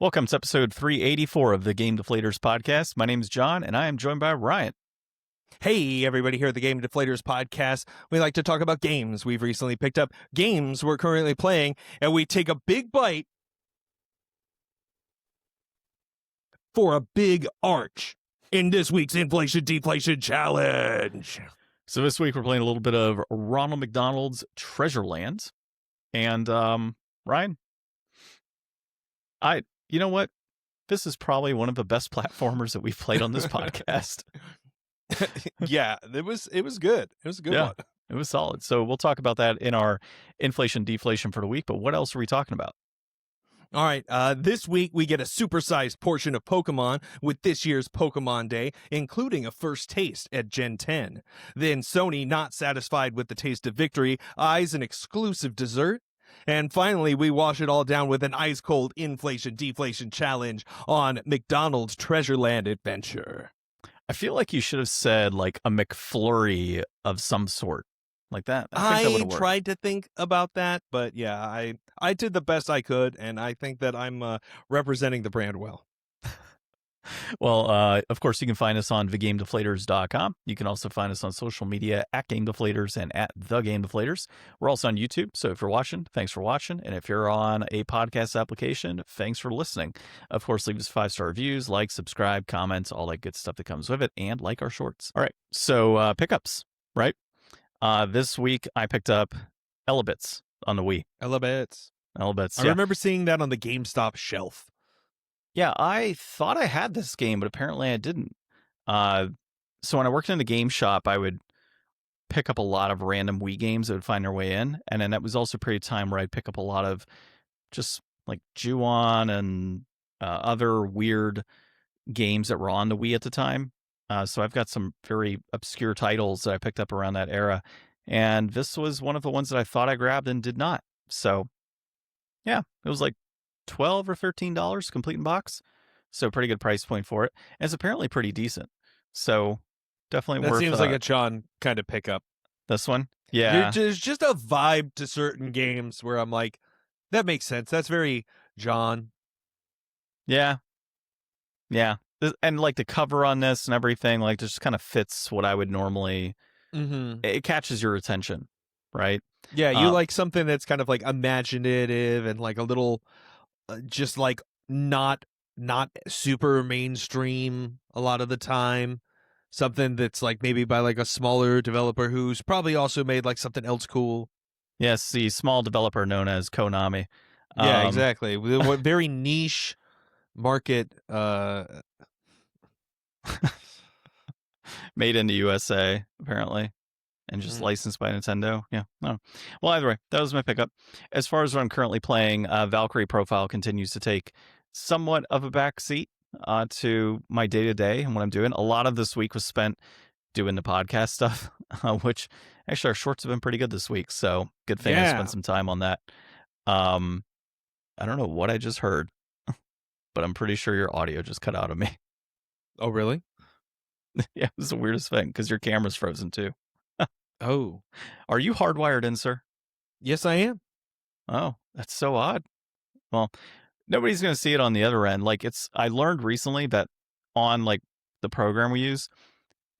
Welcome to episode 384 of the Game Deflators podcast. My name is John, and I am joined by Ryan. Hey, everybody, here at the Game Deflators podcast. We like to talk about games we've recently picked up, games we're currently playing, and we take a big bite for a big arch in this week's Inflation Deflation Challenge. So this week we're playing a little bit of Ronald McDonald's Treasureland. And Ryan, you know what? This is probably one of the best platformers that we've played on this podcast. Yeah, it was good. It was a good one. It was solid. So we'll talk about that in our inflation deflation for the week. But what else are we talking about? All right, this week we get a supersized portion of Pokemon with this year's Pokemon Day, including a first taste at Gen 10. Then Sony, not satisfied with the taste of victory, eyes an exclusive dessert. And finally, we wash it all down with an ice-cold inflation deflation challenge on McDonald's Treasureland adventure. I feel like you should have said like a McFlurry of some sort. Like that. I think that tried to think about that, but yeah, I did the best I could, and I think that I'm representing the brand well. Well, of course, you can find us on thegamedeflators.com. You can also find us on social media at Game Deflators and at The Game Deflators. We're also on YouTube, so if you're watching, thanks for watching. And if you're on a podcast application, thanks for listening. Of course, leave us 5-star reviews, like, subscribe, comments, all that good stuff that comes with it, and like our shorts. All right, so pickups, right? This week, I picked up Elebits on the Wii. Elebits. Elebits, I remember seeing that on the GameStop shelf. Yeah, I thought I had this game, but apparently I didn't. So when I worked in the game shop, I would pick up a lot of random Wii games that would find their way in. And then that was also a period of time where I'd pick up a lot of just like Ju-On and other weird games that were on the Wii at the time. So I've got some very obscure titles that I picked up around that era. And this was one of the ones that I thought I grabbed and did not. So yeah, it was like $12 or $13 complete in box. So pretty good price point for it. And it's apparently pretty decent. So definitely worth it. That seems like a John kind of pickup. This one? Yeah. There's just a vibe to certain games where I'm like, that makes sense. That's very John. Yeah. Yeah. And like the cover on this and everything, like just kind of fits what I would normally, it catches your attention, right? Yeah, you like something that's kind of like imaginative and like a little just like not super mainstream a lot of the time. Something that's like maybe by like a smaller developer who's probably also made like something else cool. Yes, the small developer known as Konami. Yeah, exactly. Very niche market. Made in the USA, apparently. And just licensed by Nintendo. Yeah. No. Well, either way, that was my pickup. As far as what I'm currently playing, Valkyrie Profile continues to take somewhat of a backseat to my day-to-day and what I'm doing. A lot of this week was spent doing the podcast stuff, which actually our shorts have been pretty good this week. So good thing I spent some time on that. I don't know what I just heard, but I'm pretty sure your audio just cut out of me. Oh, really? Yeah, it was the weirdest thing because your camera's frozen too. Oh. Are you hardwired in, sir? Yes, I am. Oh, that's so odd. Well, nobody's going to see it on the other end. Like I learned recently that on like the program we use,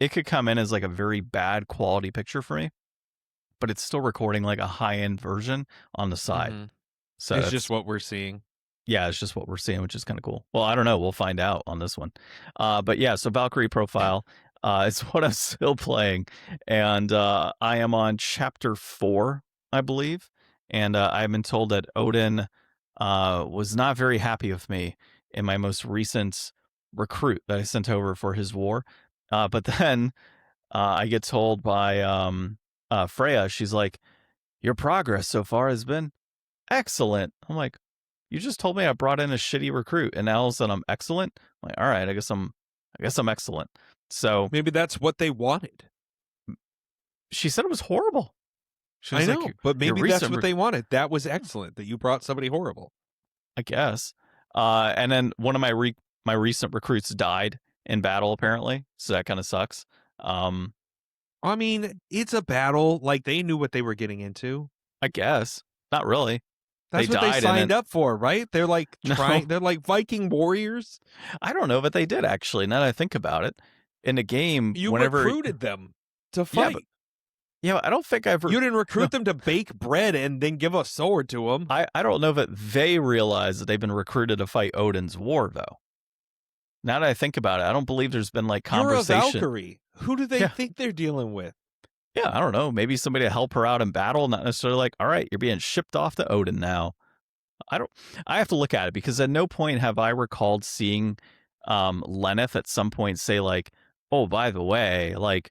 it could come in as like a very bad quality picture for me, but it's still recording like a high-end version on the side. So it's just what we're seeing. Yeah, it's just what we're seeing, which is kind of cool. Well, I don't know. We'll find out on this one. But yeah, so Valkyrie Profile is what I'm still playing. And I am on chapter 4, I believe. And I've been told that Odin was not very happy with me in my most recent recruit that I sent over for his war. But then I get told by Freya, she's like, your progress so far has been excellent. I'm like, you just told me I brought in a shitty recruit and now all of a sudden I'm excellent. I'm like, all right, I guess I'm excellent. So maybe that's what they wanted. She said it was horrible. I know, but maybe that's what they wanted. That was excellent that you brought somebody horrible. I guess. And then one of my recent recruits died in battle apparently, so that kind of sucks. I mean, it's a battle. Like they knew what they were getting into. I guess not really. That's what they died in signed it. up for, right? They're like No, they're like Viking warriors. I don't know, but they did actually. Now that I think about it, in the game, You whenever recruited them to yeah, but fight. I don't think You didn't no, recruit them to bake bread and then give a sword to them. I don't know that they realize that they've been recruited to fight Odin's war though. Now that I think about it, I don't believe there's been like You're a conversation. Valkyrie. Who do they Yeah, think they're dealing with? yeah, I don't know. Maybe somebody to help her out in battle, not necessarily like, all right, you're being shipped off to Odin now. I don't. I have to look at it because at no point have I recalled seeing Lenneth at some point say like, "Oh, by the way, like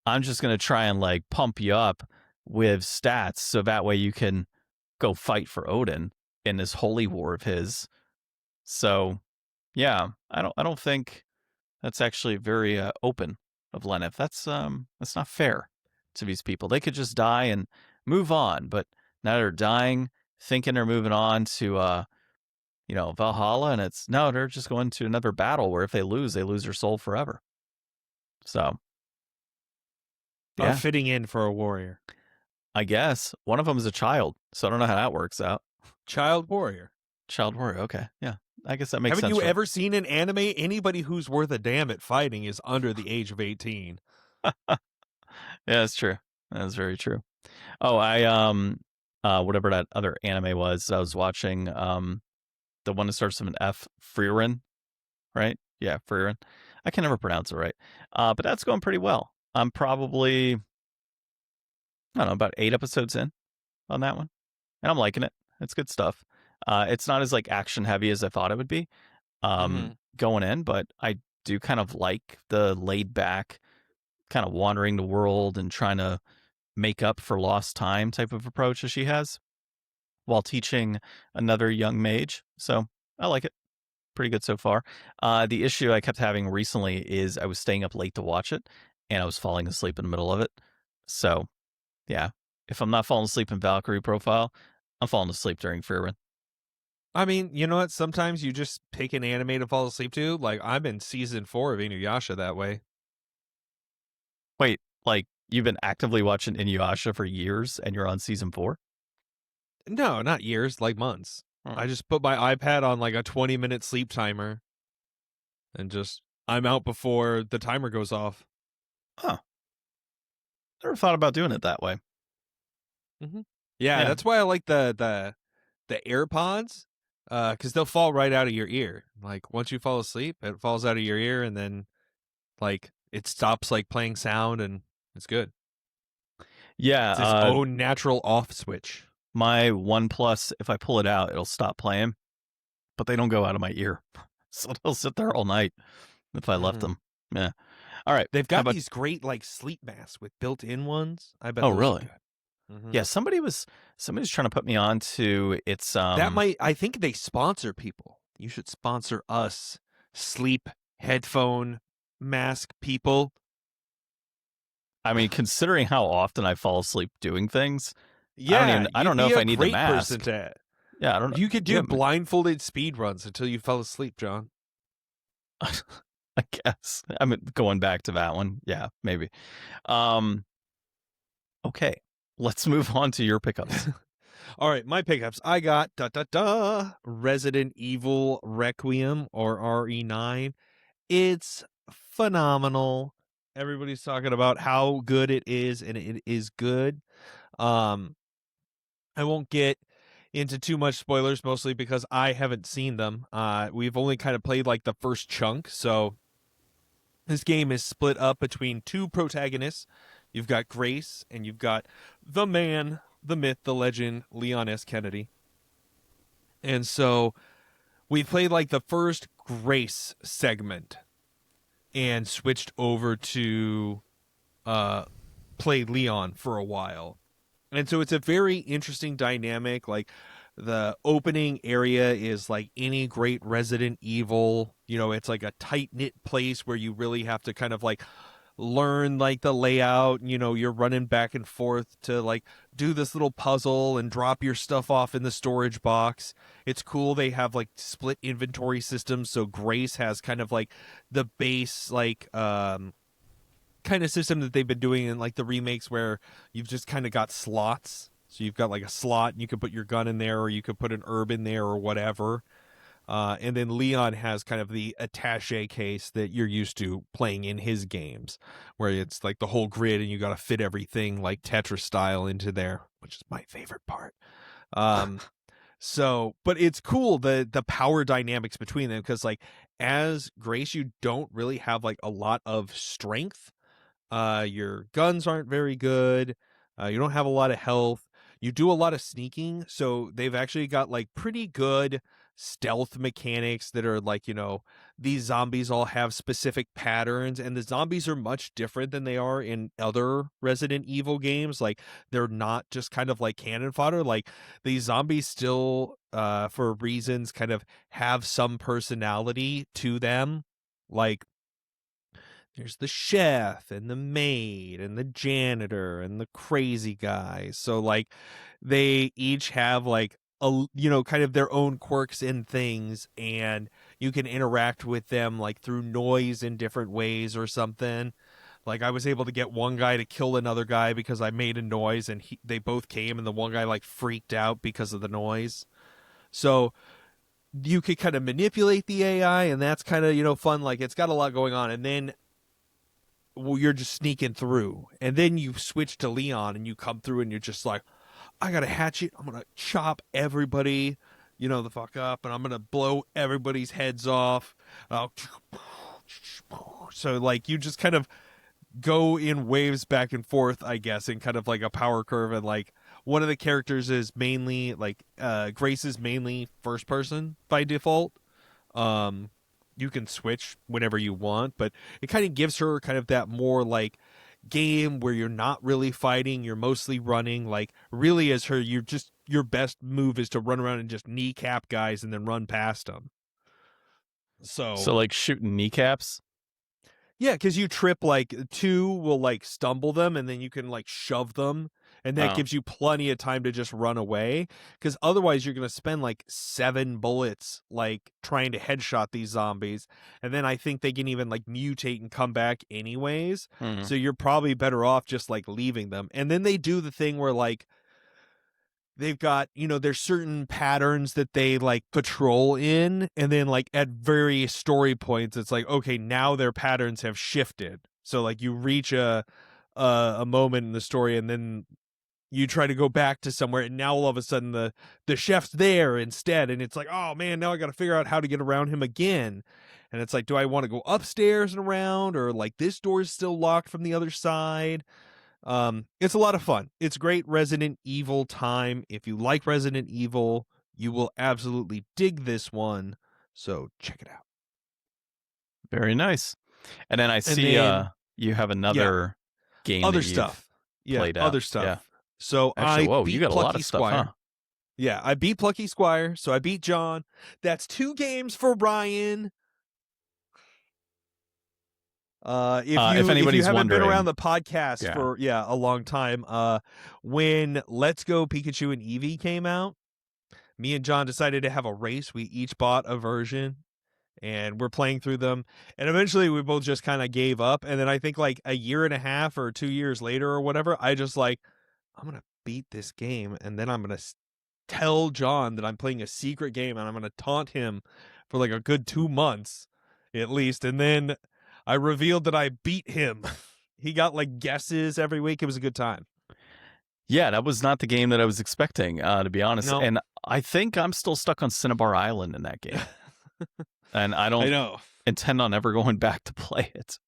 I'm just gonna try and like pump you up with stats so that way you can go fight for Odin in this holy war of his." So, yeah, I don't think that's actually very open of Lenneth. That's not fair to these people. They could just die and move on, but now they're dying, thinking they're moving on to Valhalla, and it's no, they're just going to another battle where if they lose their soul forever. So, yeah, Fitting in for a warrior. I guess one of them is a child, so I don't know how that works out. Child warrior. Child warrior, okay, yeah, I guess that makes Haven't sense. you ever seen an anime? Anybody who's worth a damn at fighting is under the age of 18. Yeah, that's true. That's very true. Oh, I whatever that other anime was, I was watching the one that starts with an F, Frieren, right? Yeah, Frieren. I can never pronounce it right. But that's going pretty well. I'm probably, I don't know, about 8 episodes in on that one. And I'm liking it. It's good stuff. It's not as like action heavy as I thought it would be going in, but I do kind of like the laid back kind of wandering the world and trying to make up for lost time type of approach that she has while teaching another young mage. So I like it. Pretty good so far. The issue I kept having recently is I was staying up late to watch it and I was falling asleep in the middle of it. So yeah, if I'm not falling asleep in Valkyrie Profile, I'm falling asleep during Frieren. I mean, you know what? Sometimes you just pick an anime to fall asleep to. Like, I'm in season 4 of Inuyasha that way. Wait, like you've been actively watching Inuyasha for years and you're on season 4? No, not years, like months. I just put my iPad on like a 20-minute sleep timer and just, I'm out before the timer goes off. Huh. Never thought about doing it that way. Yeah, Yeah. that's why I like the AirPods, because they'll fall right out of your ear. Like, once you fall asleep, it falls out of your ear, and then like it stops like playing sound, and it's good. Yeah. It's its own natural off switch. My OnePlus, if I pull it out, it'll stop playing, but they don't go out of my ear. So they'll sit there all night if I left them. Yeah. All right. They've got these great like sleep masks with built-in ones. I bet. Oh, those really? Are good. Yeah. Somebody's trying to put me on to its. That might. I think they sponsor people. You should sponsor us, sleep headphone mask people. I mean, considering how often I fall asleep doing things, Yeah, I don't know if I need the mask. Yeah, I don't know. You could do blindfolded speed runs until you fell asleep, John. I guess. I mean, going back to that one. Yeah, maybe. Okay, let's move on to your pickups. All right, my pickups. I got Resident Evil Requiem or RE9. It's phenomenal. Everybody's talking about how good it is, and it is good. I won't get into too much spoilers, mostly because I haven't seen them. We've only kind of played like the first chunk, so this game is split up between two protagonists. You've got Grace, and you've got the man, the myth, the legend, Leon S. Kennedy. And so we played like the first Grace segment and switched over to play Leon for a while. And so it's a very interesting dynamic. Like, the opening area is like any great Resident Evil. You know, it's like a tight-knit place where you really have to kind of like learn like the layout. You know, you're running back and forth to like do this little puzzle and drop your stuff off in the storage box. It's cool. They have like split inventory systems. So Grace has kind of like the base like kind of system that they've been doing in like the remakes where you've just kind of got slots. So you've got like a slot, and you could put your gun in there, or you could put an herb in there, or whatever. And then Leon has kind of the attaché case that you're used to playing in his games, where it's like the whole grid and you got to fit everything like Tetris style into there, which is my favorite part. So, but it's cool the power dynamics between them, because like as Grace, you don't really have like a lot of strength. Your guns aren't very good. You don't have a lot of health. You do a lot of sneaking, so they've actually got like pretty good stealth mechanics that are like, these zombies all have specific patterns, and the zombies are much different than they are in other Resident Evil games. Like, they're not just kind of like cannon fodder. Like, these zombies still, for reasons, kind of have some personality to them. Like, there's the chef and the maid and the janitor and the crazy guy. So like they each have like kind of their own quirks and things, and you can interact with them like through noise in different ways or something. Like I was able to get one guy to kill another guy because I made a noise, and they both came, and the one guy like freaked out because of the noise. So you could kind of manipulate the AI, and that's kind of, fun. Like it's got a lot going on. And then you're just sneaking through, and then you switch to Leon, and you come through, and you're just like, I got a hatchet, I'm gonna chop everybody the fuck up, and I'm gonna blow everybody's heads off. So like you just kind of go in waves back and forth, I guess, in kind of like a power curve. And like one of the characters is mainly like Grace is mainly first person by default. You can switch whenever you want, but it kind of gives her kind of that more like game where you're not really fighting, you're mostly running. Like really as her, your best move is to run around and just kneecap guys and then run past them. So like shooting kneecaps? Yeah, because you trip, like, two will, like, stumble them, and then you can, like, shove them, and that gives you plenty of time to just run away, because otherwise you're going to spend, like, 7 bullets, like, trying to headshot these zombies, and then I think they can even, like, mutate and come back anyways, so you're probably better off just, like, leaving them. And then they do the thing where, like, they've got, there's certain patterns that they like patrol in, and then like at various story points, it's like, okay, now their patterns have shifted. So like you reach a moment in the story, and then you try to go back to somewhere, and now all of a sudden the chef's there instead, and it's like, oh man, now I got to figure out how to get around him again. And it's like, do I want to go upstairs and around, or like this door's still locked from the other side? It's a lot of fun. It's great Resident Evil time. If you like Resident Evil, you will absolutely dig this one. So check it out. Very nice. And then I see you have another game. Other stuff. Played other out. stuff. Yeah. So actually, I beat you got Plucky a lot of Squire. stuff, huh? Yeah, I beat Plucky Squire. So I beat John. That's 2 games for Brian. If anybody's you haven't wondering, been around the podcast for a long time, when Let's Go Pikachu and Eevee came out, me and John decided to have a race. We each bought a version, and we're playing through them, and eventually we both just kind of gave up. And then I think like a year and a half or 2 years later or whatever, I just like, I'm gonna beat this game, and then I'm gonna tell John that I'm playing a secret game, and I'm gonna taunt him for like a good 2 months at least, and then I revealed that I beat him. He got like guesses every week. It was a good time. Yeah, that was not the game that I was expecting, to be honest. No. And I think I'm still stuck on Cinnabar Island in that game. And I don't intend on ever going back to play it.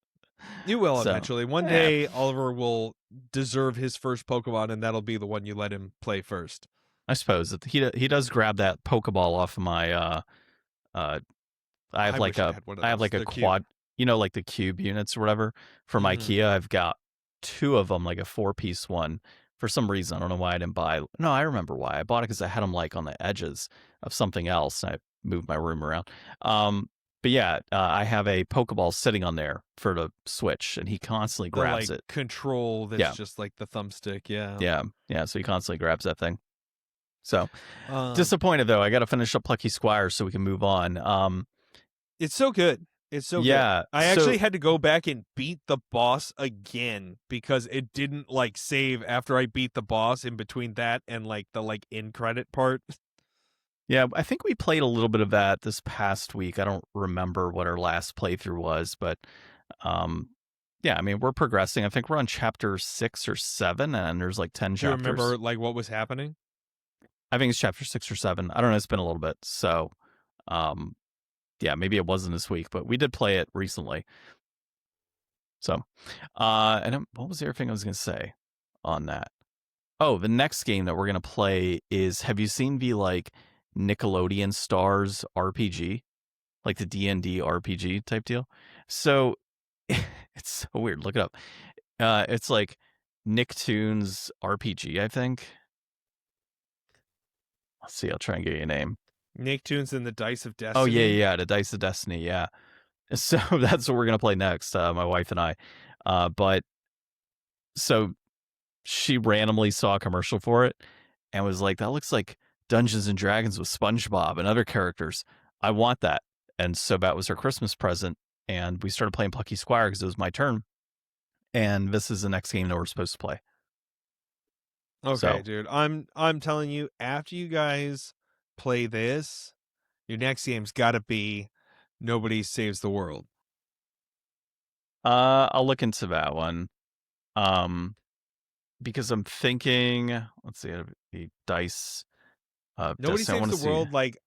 You will eventually. One day, Oliver will deserve his first Pokemon, and that'll be the one you let him play first. I suppose. He does grab that Pokeball off of my... I have like a quad... like the cube units or whatever from IKEA. I've got 2 of them, like a 4-piece one. For some reason, I don't know why I didn't buy. No, I remember why. I bought it because I had them like on the edges of something else. I moved my room around. But yeah, I have a Pokeball sitting on there for the Switch, and he constantly grabs it. Control that's just like the thumbstick. Yeah. So he constantly grabs that thing. So disappointed though. I got to finish up Plucky Squire so we can move on. It's so good. It's so good. Yeah. I So actually had to go back and beat the boss again because it didn't like save after I beat the boss in between that and like the like in credit part. yeah, I think we played a little bit of that this past week. I don't remember what our last playthrough was, but um yeah, I mean, we're progressing. I think we're on chapter 6 or 7 and there's like 10 Do you chapters. remember like what was happening? I think it's chapter 6 or 7. I don't know, it's been a little bit. So, um yeah, maybe it wasn't this week, but we did play it recently. So, what was the other thing I was going to say on that? Oh, the next game that we're going to play is, have you seen the like Nickelodeon Stars RPG? Like the D&D RPG type deal? So, it's so weird. Look it up. It's like Nicktoons RPG, I think. Let's see. I'll try and get you a name. Nicktoons and the Dice of Destiny. Oh, yeah. The Dice of Destiny. Yeah. So that's what we're going to play next, my wife and I. But so she randomly saw a commercial for it and was like, that looks like Dungeons and Dragons with SpongeBob and other characters. I want that. And so that was her Christmas present. And we started playing Plucky Squire because it was my turn. And this is the next game that we're supposed to play. Okay, So, dude. I'm telling you, after you guys play this, your next game's gotta be Nobody Saves the World. I'll look into that one. Because I'm thinking, let's see, the dice. Nobody Destiny. I want Saves to the see. World, like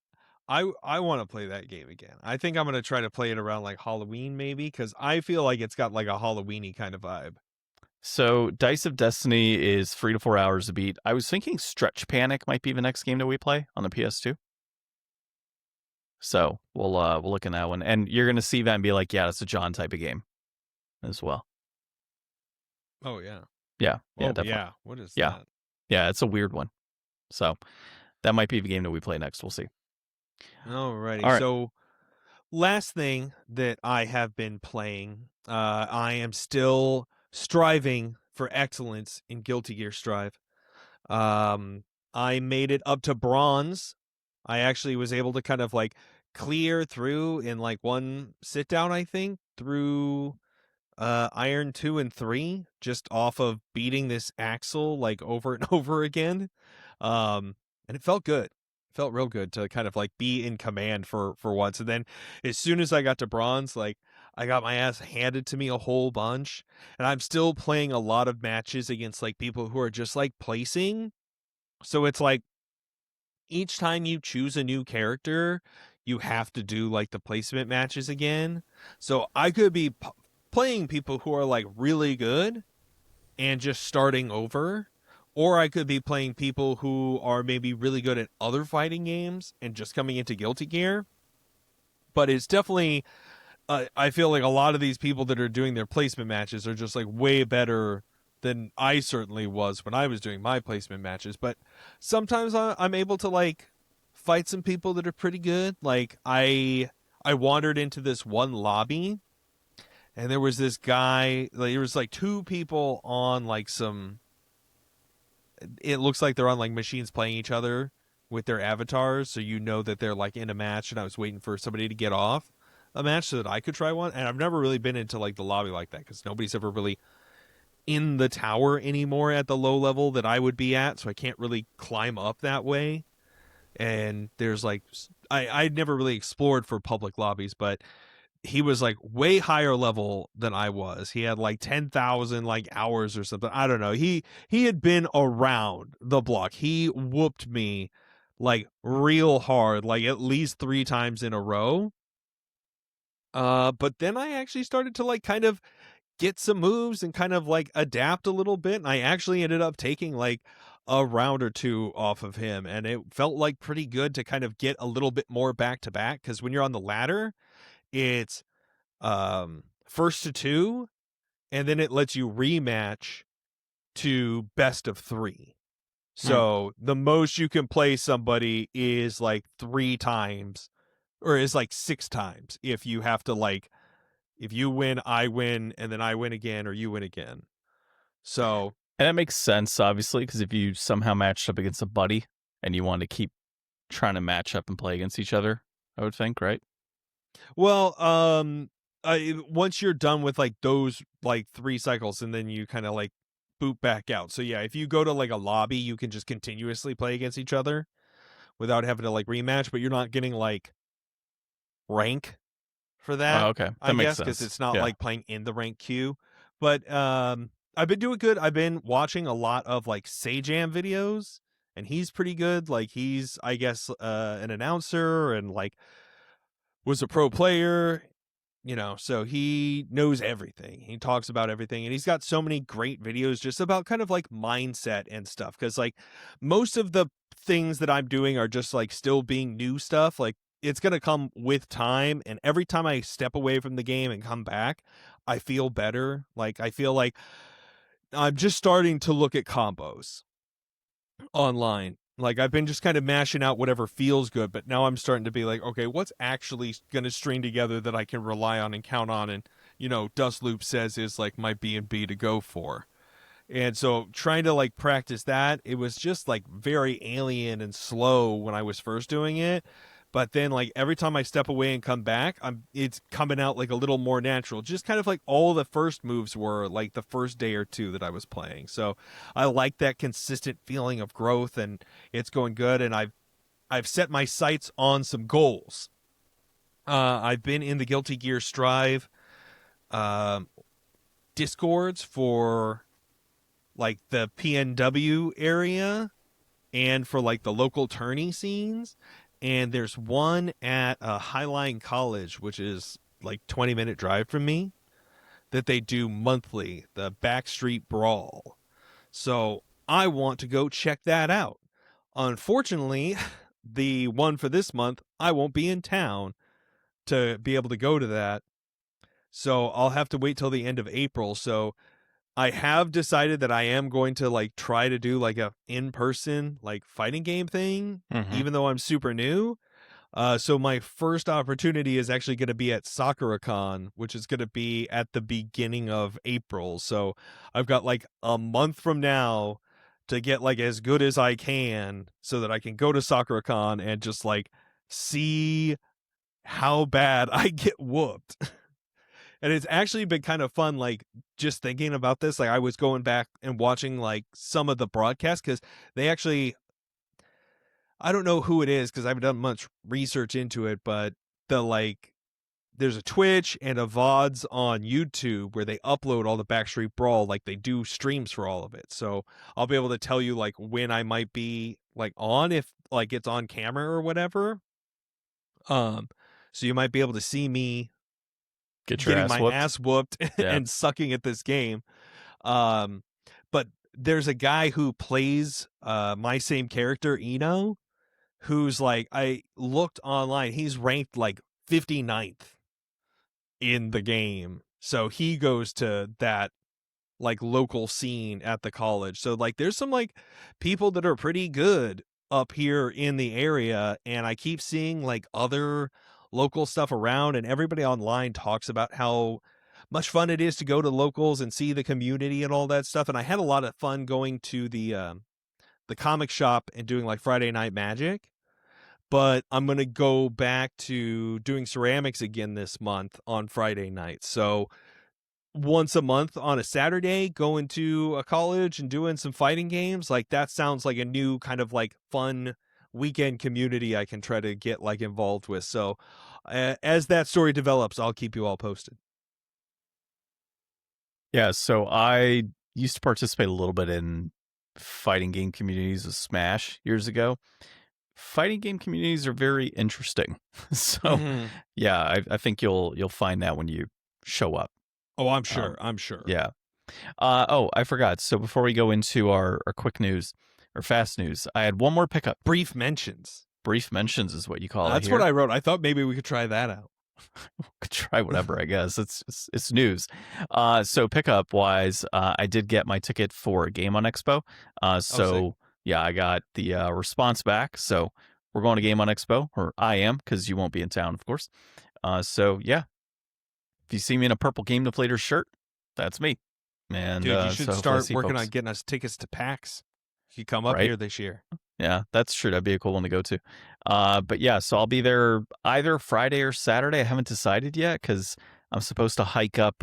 I want to play that game again. I think I'm gonna try to play it around like Halloween maybe, because I feel like it's got like a Halloweeny kind of vibe. So, Dice of Destiny is 3 to 4 hours a beat. I was thinking Stretch Panic might be the next game that we play on the PS2. So we'll look in that one, and you're gonna see that and be like, yeah, that's a John type of game as well. Oh yeah. Yeah, Oh definitely. yeah. What is Yeah. that? Yeah, it's a weird one. So that might be the game that we play next. We'll see. Alrighty. All right. So last thing that I have been playing, I am still striving for excellence in Guilty Gear Strive. I made it up to bronze. I actually was able to kind of like clear through in like one sit down, I think, through Iron 2 and 3 just off of beating this Axel like over and over again. And it felt good. It felt real good to kind of like be in command for once. And then as soon as I got to bronze, like I got my ass handed to me a whole bunch, and I'm still playing a lot of matches against like people who are just like placing. So it's like each time you choose a new character, you have to do like the placement matches again. So I could be playing people who are like really good and just starting over, or I could be playing people who are maybe really good at other fighting games and just coming into Guilty Gear. But it's definitely I feel like a lot of these people that are doing their placement matches are just like way better than I certainly was when I was doing my placement matches. But sometimes I'm able to like fight some people that are pretty good. Like I wandered into this one lobby, and there was this guy. Like, there was like two people on like some. It looks like they're on like machines playing each other with their avatars, so you know that they're like in a match. And I was waiting for somebody to get off a match so that I could try one. And I've never really been into like the lobby like that because nobody's ever really in the tower anymore at the low level that I would be at, so I can't really climb up that way. And there's like I'd never really explored for public lobbies, but he was like way higher level than I was. He had like 10,000 like hours or something. I don't know. He had been around the block. He whooped me like real hard, like at least 3 times in a row. But then I actually started to like kind of get some moves and kind of like adapt a little bit. And I actually ended up taking like a round or two off of him. And it felt like pretty good to kind of get a little bit more back to back. Cause when you're on the ladder, it's first to 2, and then it lets you rematch to best of 3. So the most you can play somebody is like 3 times, or is like 6 times if you have to like, if you win, I win, and then I win again, or you win again. So, And that makes sense, obviously, because if you somehow matched up against a buddy and you want to keep trying to match up and play against each other, I would think, right? Well, once you're done with like those like 3 cycles, and then you kind of like boot back out. So yeah, if you go to like a lobby, you can just continuously play against each other without having to like rematch, but you're not getting like rank for Oh, that, okay, that I makes guess, because sense. it's not Yeah. like playing in the rank queue. But I've been doing good. I've been watching a lot of like Sajam videos, and he's pretty good. Like he's, I guess, an announcer and like was a pro player, so he knows everything. He talks about everything, and he's got so many great videos just about kind of like mindset and stuff, cuz like most of the things that I'm doing are just like still being new stuff. Like it's going to come with time, and every time I step away from the game and come back, I feel better. Like I feel like I'm just starting to look at combos online. Like I've been just kind of mashing out whatever feels good, but now I'm starting to be like, okay, what's actually going to string together that I can rely on and count on, and Dust Loop says is like my B and B to go for. And so trying to like practice that, it was just like very alien and slow when I was first doing it. But then like every time I step away and come back, it's coming out like a little more natural. Just kind of like all the first moves were like the first day or two that I was playing. So I like that consistent feeling of growth, and it's going good, and I've set my sights on some goals. I've been in the Guilty Gear Strive um discords for like the PNW area and for like the local tourney scenes. And there's one at Highline College, which is like 20-minute drive from me, that they do monthly, the Backstreet Brawl. So I want to go check that out. Unfortunately, the one for this month, I won't be in town to be able to go to that. So I'll have to wait till the end of April. So I have decided that I am going to like try to do like a in-person like fighting game thing, Hmm. even though I'm super new. So my first opportunity is actually going to be at SakuraCon, which is going to be at the beginning of April. So I've got like a month from now to get like as good as I can so that I can go to SakuraCon and just like see how bad I get whooped. And it's actually been kind of fun, like just thinking about this. Like I was going back and watching like some of the broadcasts, because they actually, I don't know who it is because I haven't done much research into it, but there's a Twitch and a VODs on YouTube where they upload all the Backstreet Brawl, like they do streams for all of it. So I'll be able to tell you like when I might be like on, if like it's on camera or whatever. Um, so you might be able to see me Get your getting ass my whooped. ass whooped Yeah. and sucking at this game. Um, but there's a guy who plays my same character, Eno, who's like, I looked online, he's ranked like 59th in the game. So he goes to that like local scene at the college. So like there's some like people that are pretty good up here in the area, and I keep seeing like other local stuff around, and everybody online talks about how much fun it is to go to locals and see the community and all that stuff. And I had a lot of fun going to the comic shop and doing like Friday Night Magic. But I'm going to go back to doing ceramics again this month on Friday night. So once a month on a Saturday, going to a college and doing some fighting games, like that sounds like a new kind of like fun weekend community I can try to get like involved with. So as that story develops, I'll keep you all posted. Yeah, so I used to participate a little bit in fighting game communities with Smash years ago. Fighting game communities are very interesting. So, Mm-hmm. yeah, I think you'll find that when you show up. Oh, I'm Um, sure. I'm sure. yeah. Oh, I forgot. So before we go into our quick news or fast news, I had one more pickup. Brief mentions. Brief mentions is what you call it That's what here. I wrote. I thought maybe we could try that out. Could try whatever, I guess. It's news. So pickup wise, I did get my ticket for Game on Expo. Oh, sick. So yeah, I got the response back. So we're going to Game on Expo, or I am, because you won't be in town, of course. So yeah, if you see me in a purple Game Deflators shirt, that's me. And Dude, you should so hopefully I start see working on folks. getting us tickets to PAX. You come up Right? here this year. Yeah, that's true. That'd be a cool one to go to. But yeah, so I'll be there either Friday or Saturday. I haven't decided yet because I'm supposed to hike up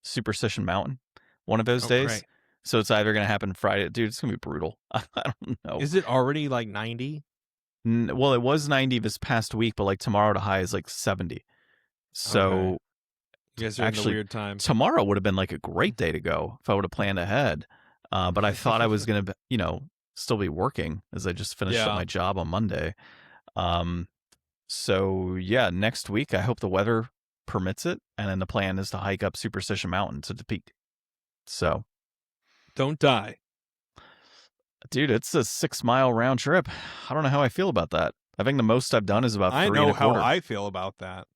Superstition Mountain one of those Oh, days. great. So it's either gonna happen Friday. Dude, it's gonna be brutal. I don't know. Is it already like 90? Well, it was 90 this past week, but like tomorrow the high is like 70. Okay. So You guys are in the actually, weird time. tomorrow would have been like a great day to go if I would have planned ahead. But I thought I was gonna, still be working as I just finished up Yeah. my job on Monday. Um, so yeah, next week I hope the weather permits it, and then the plan is to hike up Superstition Mountain to the peak. So, Don't die. dude, it's a 6 mile round trip. I don't know how I feel about that. I think the most I've done is about I three and know a how quarter. I feel about that.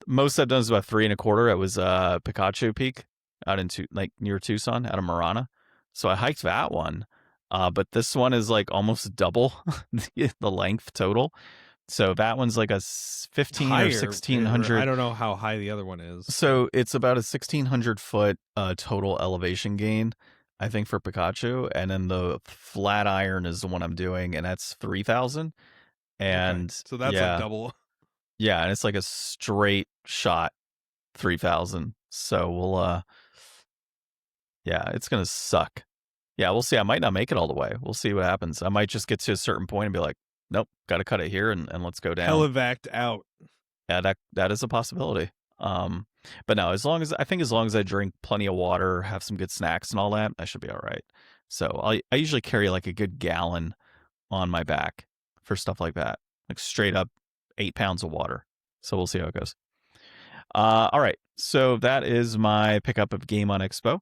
Most I've done is about 3 and a quarter. It was Picacho Peak out in near Tucson, out of Marana. So I hiked that one. But this one is like almost double the length total. So that one's like a 15 Higher, or 1600. I don't know how high the other one is. So it's about a 1600-foot total elevation gain, I think, for Picacho. And then the Flatiron is the one I'm doing, and that's 3,000. And Okay. So that's yeah, like double. yeah, and it's like a straight shot 3,000. So yeah, it's gonna suck. Yeah, we'll see. I might not make it all the way. We'll see what happens. I might just get to a certain point and be like, nope, got to cut it here and let's go down. Helivac'd out. Yeah, that is a possibility. But no, as long as I drink plenty of water, have some good snacks and all that, I should be all right. So I usually carry like a good gallon on my back for stuff like that, like straight up 8 pounds of water. So we'll see how it goes. All right, so that is my pickup of Game on Expo.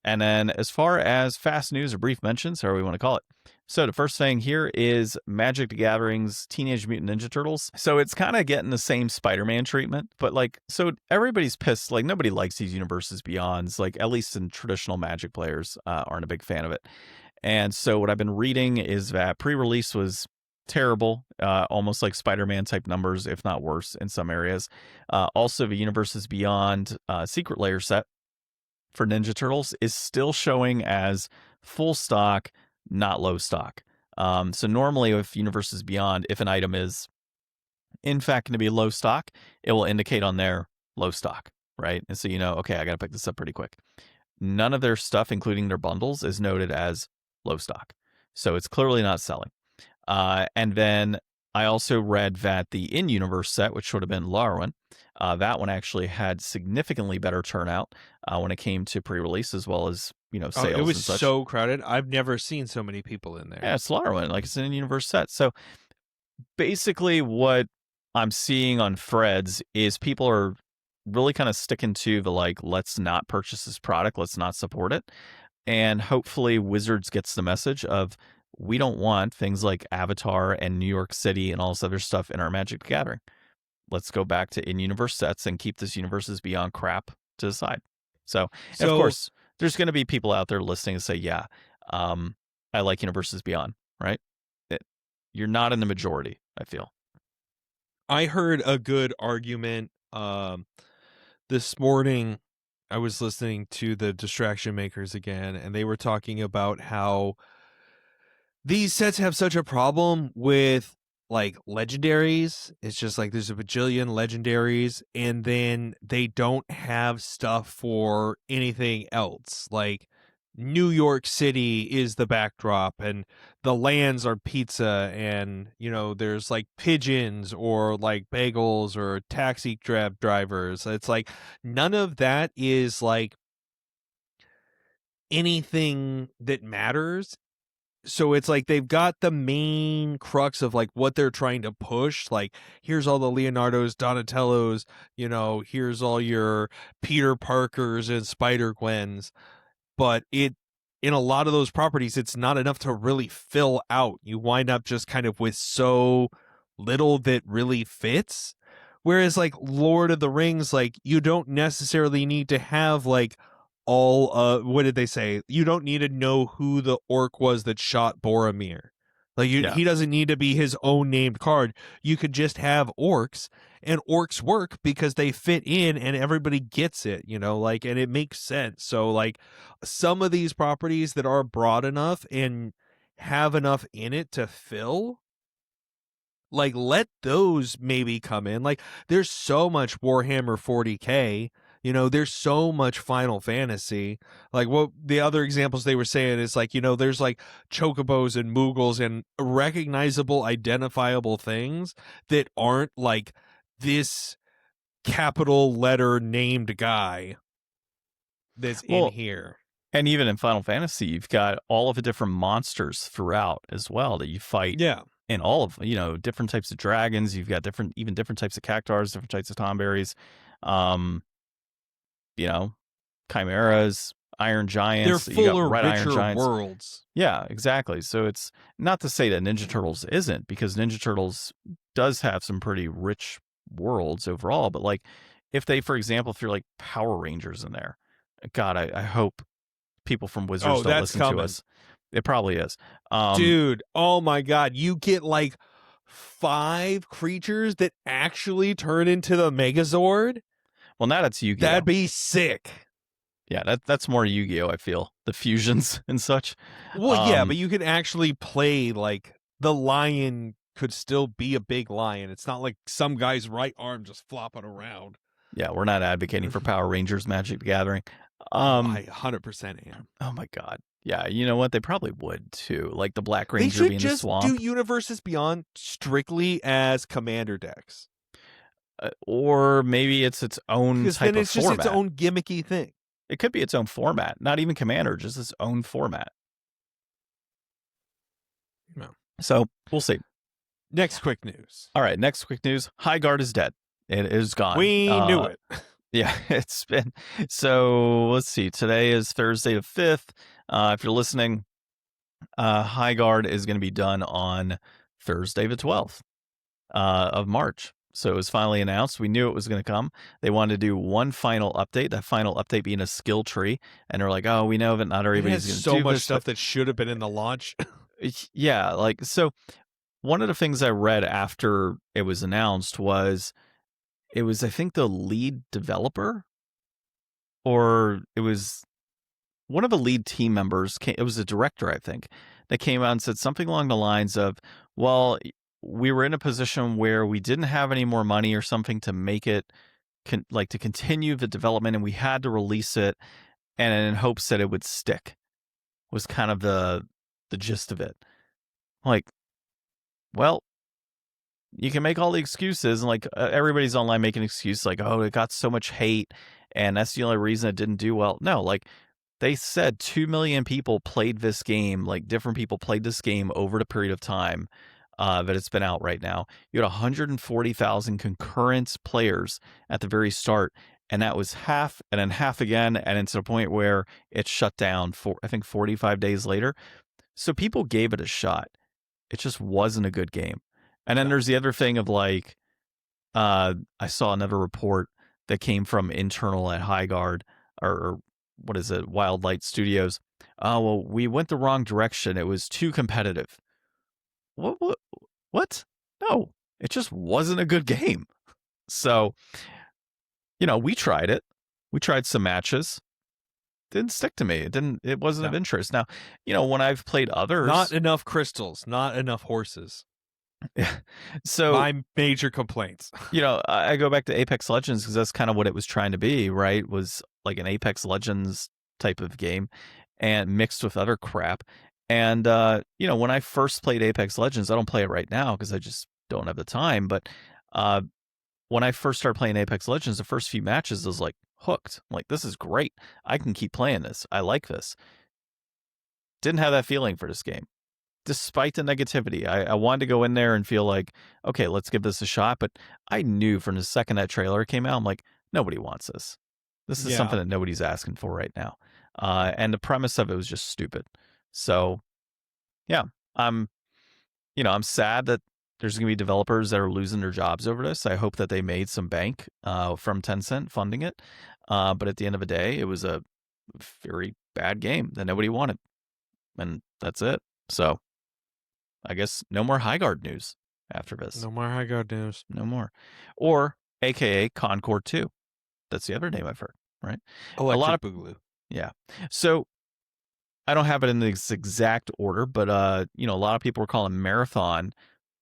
And then as far as fast news or brief mentions, however we want to call it. So the first thing here is Magic the Gathering's Teenage Mutant Ninja Turtles. So it's kind of getting the same Spider-Man treatment, but like, so everybody's pissed. Like nobody likes these universes beyonds, like at least in traditional Magic players aren't a big fan of it. And so what I've been reading is that pre-release was terrible, almost like Spider-Man type numbers, if not worse in some areas. Also, the Universes Beyond Secret Layer set for Ninja Turtles is still showing as full stock, not low stock. So normally with Universes Beyond, if an item is in fact going to be low stock, it will indicate on there low stock, right? And so okay, I got to pick this up pretty quick. None of their stuff, including their bundles, is noted as low stock. So it's clearly not selling. And then I also read that the in-universe set, which would have been Larwin, that one actually had significantly better turnout when it came to pre-release as well as sales. It was and such. so crowded. I've never seen so many people in there. Yeah, it's Larwin, like it's an in-universe set. So basically, what I'm seeing on threads is people are really kind of sticking to the like, let's not purchase this product, let's not support it, and hopefully Wizards gets the message of, we don't want things like Avatar and New York City and all this other stuff in our Magic the Gathering. Let's go back to in-universe sets and keep this Universes Beyond crap to the side. So of course, there's going to be people out there listening and say, yeah, I like Universes Beyond, right? You're not in the majority, I feel. I heard a good argument this morning. I was listening to the Distraction Makers again, and they were talking about how these sets have such a problem with like legendaries. It's just like there's a bajillion legendaries, and then they don't have stuff for anything else. Like New York City is the backdrop, and the lands are pizza, and there's like pigeons or like bagels or taxi cab drivers. It's like none of that is like anything that matters. So it's like they've got the main crux of like what they're trying to push. Like, here's all the Leonardos, Donatellos, here's all your Peter Parkers and Spider-Gwens. But in a lot of those properties, it's not enough to really fill out. You wind up just kind of with so little that really fits. Whereas like Lord of the Rings, like you don't necessarily need to have like all what did they say? You don't need to know who the orc was that shot Boromir. Like he doesn't need to be his own named card. You could just have orcs, and orcs work because they fit in and everybody gets it, and it makes sense. So like some of these properties that are broad enough and have enough in it to fill, like, let those maybe come in. Like, there's so much Warhammer 40K, there's so much Final Fantasy. Like, what the other examples they were saying is like, there's like chocobos and moogles and recognizable, identifiable things that aren't like this capital letter named guy that's in Well, here. and even in Final Fantasy, you've got all of the different monsters throughout as well that you fight. Yeah. In all of different types of dragons. You've got different types of cactars, different types of tomberries, chimeras, iron giants. They're You got fuller, red iron richer giants. worlds. Yeah, exactly. So it's not to say that Ninja Turtles isn't, because Ninja Turtles does have some pretty rich worlds overall. But like, if they, for example, if you're like Power Rangers in there, God, I hope people from Wizards don't that's listen coming. to us. It probably is. Dude, oh my God. You get like 5 creatures that actually turn into the Megazord? Well, now that's Yu-Gi-Oh! That'd be sick. Yeah, that's more Yu-Gi-Oh! I feel, the fusions and such. Well, yeah, but you could actually play, like, the lion could still be a big lion. It's not like some guy's right arm just flopping around. Yeah, we're not advocating for Power Rangers Magic the Gathering. I 100% am. Oh my God. Yeah, you know what? They probably would too. Like the Black Ranger being the swamp. They should just do Universes Beyond strictly as Commander decks. Or maybe it's its own type of format. Then it's just its own gimmicky thing. It could be its own format. Not even Commander, just its own format. No. So we'll see. Next quick news. All right, next quick news. High Guard is dead. It is gone. We knew it. Yeah, it's been. So let's see. Today is Thursday the 5th. If you're listening, High Guard is going to be done on Thursday the 12th of March. So it was finally announced. We knew it was going to come. They wanted to do one final update, that final update being a skill tree. And they're like, oh, we know that not everybody's going to do so much this, stuff that should have been in the launch. Yeah, like, so one of the things I read after it was announced was, it was, I think, the lead developer, or it was one of the lead team members. It was a director, I think, that came out and said something along the lines of, well, we were in a position where we didn't have any more money or something to make it, to continue the development, and we had to release it, and in hopes that it would stick, was kind of the gist of it. Like, well, you can make all the excuses, and like everybody's online making excuses like, oh, it got so much hate and that's the only reason it didn't do well. No, like, they said 2 million people played this game, like different people played this game over the period of time that it's been out right now. You had 140,000 concurrent players at the very start, and that was half and then half again, and it's to the point where it shut down for, I think, 45 days later. So people gave it a shot. It just wasn't a good game. And then there's the other thing of like, I saw another report that came from internal at High Guard, or what is it, Wildlight Studios. Oh, well, we went the wrong direction. It was too competitive. What? No, it just wasn't a good game. So, we tried it. We tried some matches. Didn't stick to me. It wasn't of interest. Now, when I've played others, not enough crystals, not enough horses. So my major complaints. I go back to Apex Legends because that's kind of what it was trying to be, right? Was like an Apex Legends type of game, and mixed with other crap. And when I first played Apex Legends, I don't play it right now because I just don't have the time. But when I first started playing Apex Legends, the first few matches, I was like hooked. I'm like, this is great. I can keep playing this. I like this. Didn't have that feeling for this game. Despite the negativity, I wanted to go in there and feel like, okay, let's give this a shot. But I knew from the second that trailer came out, I'm like, nobody wants this. This is something that nobody's asking for right now. And the premise of it was just stupid. So, yeah, I'm sad that there's going to be developers that are losing their jobs over this. I hope that they made some bank from Tencent funding it. But at the end of the day, it was a very bad game that nobody wanted. And that's it. So, I guess no more High Guard news after this. No more High Guard news. No more. Or, AKA Concord 2. That's the other name I've heard, right? Electric Boogaloo. Yeah. So, I don't have it in this exact order, but you know, a lot of people are calling Marathon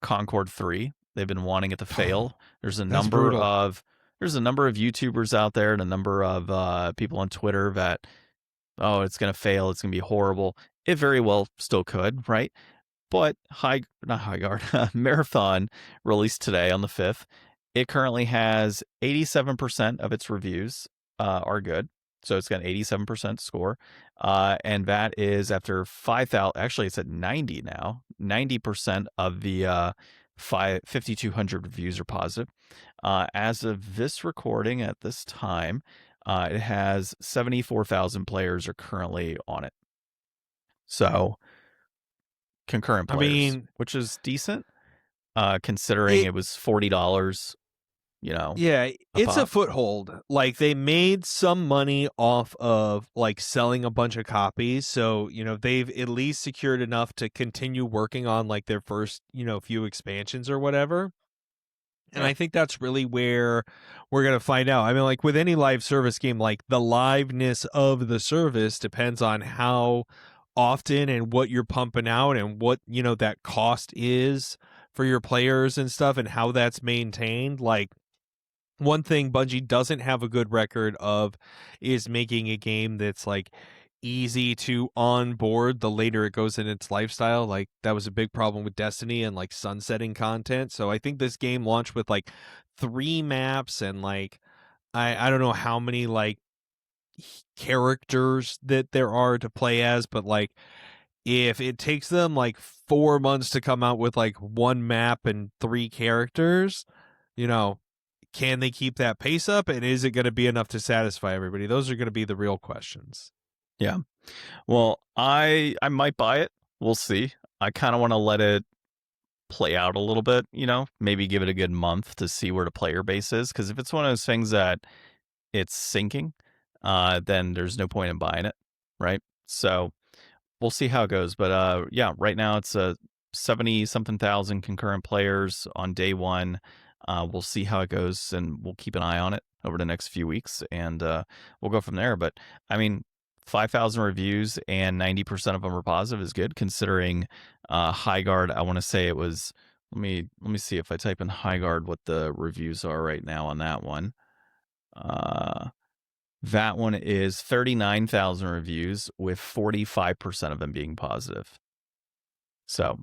Concord 3. They've been wanting it to fail. There's a That's number brutal. of YouTubers out there and a number of people on Twitter that, oh, it's going to fail, it's going to be horrible. It very well still could, right? But not High Guard, Marathon released today on the 5th. It currently has 87% of its reviews are good. So it's got an 87% score. And that is after 5,000, actually it's at 90 now. 90% of the 5,200 reviews are positive. As of this recording at this time, it has 74,000 players are currently on it. So concurrent I players, mean, which is decent, considering it was $40, you know, yeah, a it's a pop. foothold. Like they made some money off of like selling a bunch of copies. So, they've at least secured enough to continue working on like their first, few expansions or whatever. And Yeah. I think that's really where we're going to find out. I mean, like with any live service game, like the liveness of the service depends on how often and what you're pumping out and what, that cost is for your players and stuff and how that's maintained. Like, one thing Bungie doesn't have a good record of is making a game that's like easy to onboard the later it goes in its lifestyle. Like that was a big problem with Destiny and like sunsetting content. So I think this game launched with like 3 maps and like I don't know how many like characters that there are to play as, but like if it takes them like 4 months to come out with like 1 map and 3 characters, you know, can they keep that pace up, and is it going to be enough to satisfy everybody? Those are going to be the real questions. Yeah. Well, I might buy it. We'll see. I kind of want to let it play out a little bit, you know, maybe give it a good month to see where the player base is. Because if it's one of those things that it's sinking, then there's no point in buying it, right? So we'll see how it goes. But yeah, right now it's a 70 something thousand concurrent players on day one. We'll see how it goes, and we'll keep an eye on it over the next few weeks, and we'll go from there. But I mean, 5,000 reviews and 90% of them are positive is good, considering High Guard. I want to say it was. Let me see if I type in High Guard what the reviews are right now on that one. Uh, that one is 39,000 reviews with 45% of them being positive. So,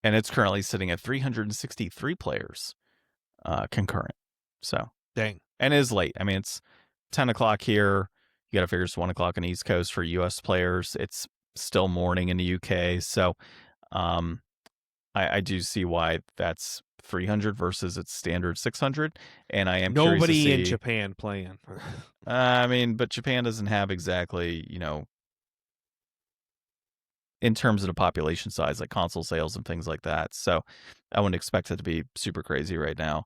and it's currently sitting at 363 players concurrent. So, Dang. and it is late. I mean, it's 10 o'clock here. You got to figure it's 1 o'clock on the East Coast for US players. It's still morning in the UK. So, um, I do see why that's 300 versus its standard 600. And I am curious to Nobody in see. Japan playing. I mean, but Japan doesn't have exactly, you know, in terms of the population size, like console sales and things like that. So I wouldn't expect it to be super crazy right now.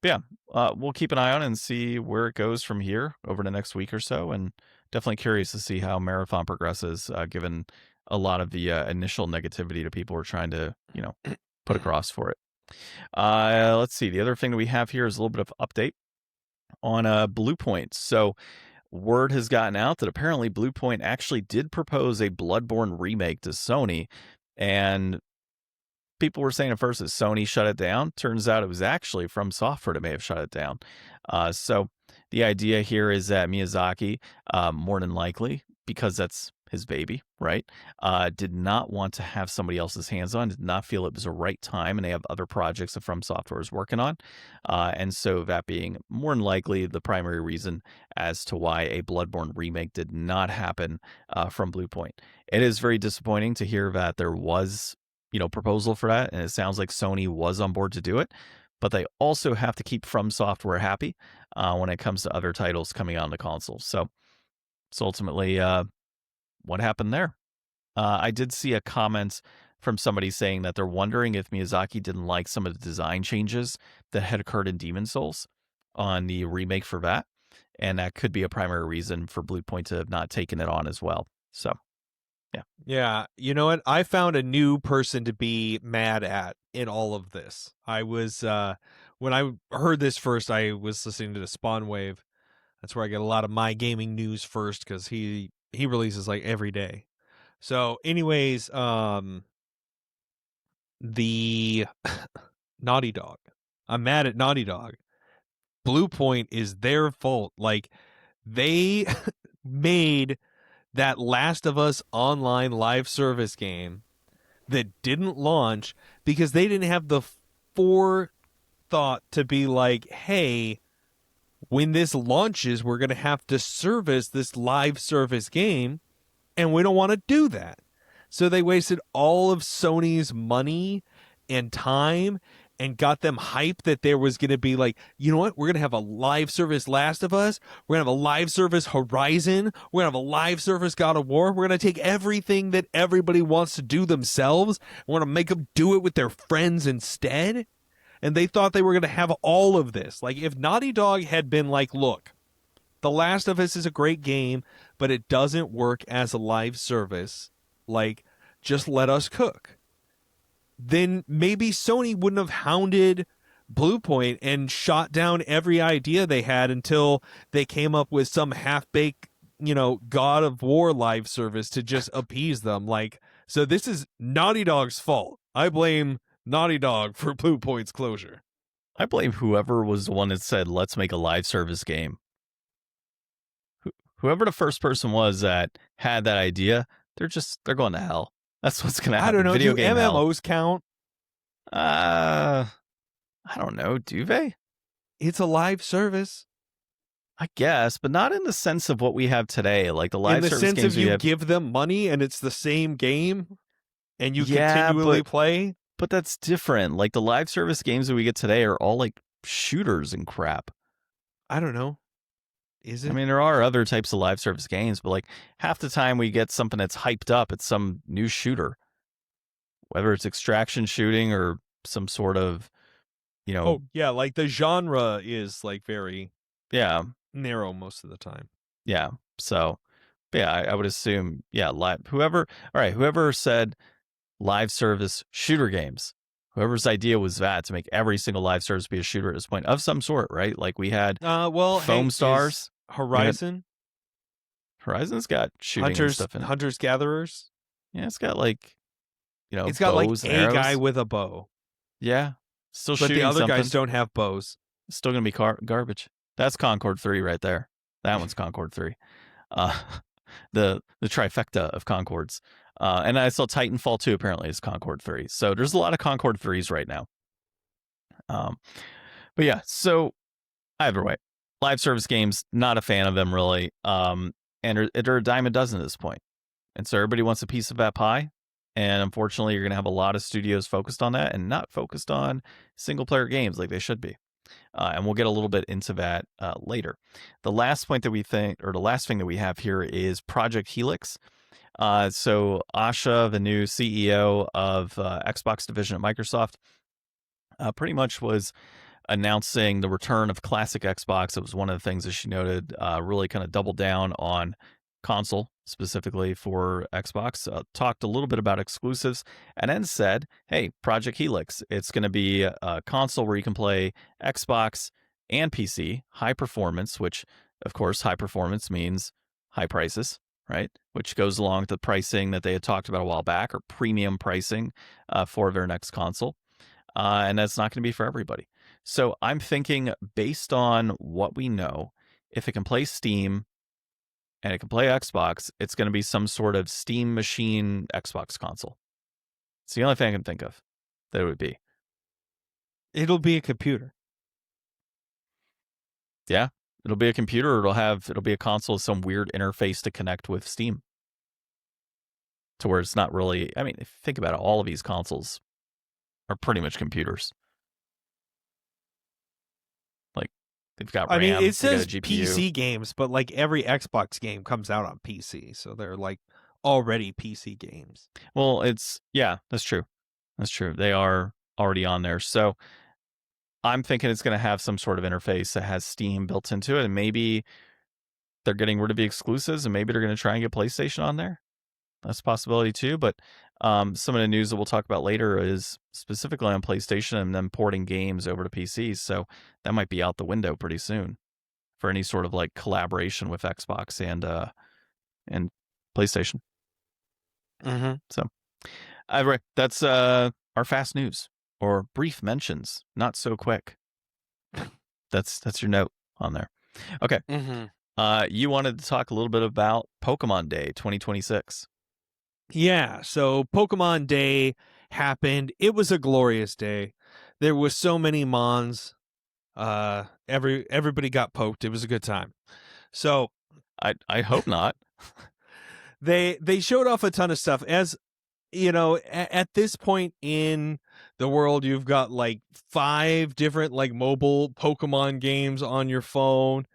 Yeah, we'll keep an eye on it and see where it goes from here over the next week or so. And definitely curious to see how Marathon progresses, given a lot of the initial negativity that people were trying to, you know, put across for it. Let's see. The other thing that we have here is a little bit of update on Blue Point. So word has gotten out that apparently Blue Point actually did propose a Bloodborne remake to Sony, and people were saying at first that Sony shut it down. Turns out it was actually From Software that may have shut it down. So the idea here is that Miyazaki, more than likely, because that's his baby, right, did not want to have somebody else's hands on, did not feel it was the right time, and they have other projects that From Software is working on. And so that being more than likely the primary reason as to why a Bloodborne remake did not happen from Blue Point. It is very disappointing to hear that there was, you know, proposal for that, and it sounds like Sony was on board to do it, but they also have to keep From Software happy when it comes to other titles coming on the console. So ultimately what happened there. I did see a comment from somebody saying that they're wondering if Miyazaki didn't like some of the design changes that had occurred in Demon Souls on the remake for that, and that could be a primary reason for Blue Point to have not taken it on as well. So yeah. Yeah, you know what? I found a new person to be mad at in all of this. I was when I heard this first, I was listening to the Spawn Wave. That's where I get a lot of my gaming news first because he releases like every day. So, anyways, the Naughty Dog. I'm mad at Naughty Dog. Blue Point is their fault. Like, they made that Last of Us online live service game that didn't launch because they didn't have the forethought to be like, hey, when this launches, we're going to have to service this live service game, and we don't want to do that. So they wasted all of Sony's money and time and got them hype that there was going to be like, you know what? We're going to have a live service Last of Us. We're going to have a live service Horizon. We're going to have a live service God of War. We're going to take everything that everybody wants to do themselves. We're going to make them do it with their friends instead. And they thought they were going to have all of this. Like, if Naughty Dog had been like, look, The Last of Us is a great game, but it doesn't work as a live service. Like, just let us cook. Then maybe Sony wouldn't have hounded Bluepoint and shot down every idea they had until they came up with some half-baked, God of War live service to just appease them. Like, so this is Naughty Dog's fault. I blame Naughty Dog for Bluepoint's closure. I blame whoever was the one that said, let's make a live service game. Whoever the first person was that had that idea, they're going to hell. That's what's going to happen. I don't know. Video Do game MMOs count? I don't know. Do they? It's a live service. I guess, but not in the sense of what we have today. Like the live service games. In the sense of you give them money and it's the same game and you continually play? But that's different. Like the live service games that we get today are all like shooters and crap. I don't know. Is it? I mean, there are other types of live service games, but like half the time we get something that's hyped up, it's some new shooter. Whether it's extraction shooting or some sort of, Oh, yeah, like the genre is like very narrow most of the time. Yeah. So, yeah, I would assume, live. Whoever said live service shooter games, whoever's idea was that to make every single live service be a shooter at this point of some sort, right? Like we had Foam Stars. Horizon? Horizon's got shooting and stuff in it. Hunters Gatherers? Yeah, it's got like, it's got like a guy with a bow. Yeah. Still but shooting the other something. guys don't have bows. It's still going to be garbage. That's Concord 3 right there. That one's Concord 3. The trifecta of Concords. And I saw Titanfall 2 apparently is Concord 3. So there's a lot of Concord 3s right now. But yeah, so either way, live service games, not a fan of them really. And they're a dime a dozen at this point. And so everybody wants a piece of that pie. And unfortunately, you're going to have a lot of studios focused on that and not focused on single player games like they should be. And we'll get a little bit into that later. The last thing that we have here is Project Helix. So Asha, the new CEO of Xbox division at Microsoft, pretty much was announcing the return of classic Xbox. It was one of the things that she noted, really kind of doubled down on console specifically for Xbox, talked a little bit about exclusives, and then said, hey, Project Helix, it's going to be a console where you can play Xbox and PC, high performance, which of course high performance means high prices, right? Which goes along with the pricing that they had talked about a while back, or premium pricing for their next console. And that's not going to be for everybody. So I'm thinking, based on what we know, if it can play Steam and it can play Xbox, it's going to be some sort of Steam machine Xbox console. It's the only thing I can think of that it would be. It'll be a computer. Yeah, it'll be a computer. It'll be a console with some weird interface to connect with Steam. To where it's not really, I mean, if you think about it, all of these consoles are pretty much computers. Like, they've got RAM, I mean, it says GPU. PC games, but like every Xbox game comes out on PC, so they're like already PC games. Well, that's true. That's true. They are already on there. So I'm thinking it's going to have some sort of interface that has Steam built into it, and maybe they're getting rid of the exclusives, and maybe they're going to try and get PlayStation on there. That's a possibility too. But some of the news that we'll talk about later is specifically on PlayStation and them porting games over to PCs. So that might be out the window pretty soon for any sort of like collaboration with Xbox and PlayStation. Mm-hmm. So, right, that's our fast news or brief mentions, not so quick. That's your note on there. Okay. Mm-hmm. You wanted to talk a little bit about Pokemon Day 2026. Yeah, so Pokemon Day happened. It was a glorious day. There was so many Mons. Everybody got poked. It was a good time. So I hope not. they showed off a ton of stuff. As you know, at this point in the world, you've got like 5 different like mobile Pokemon games on your phone.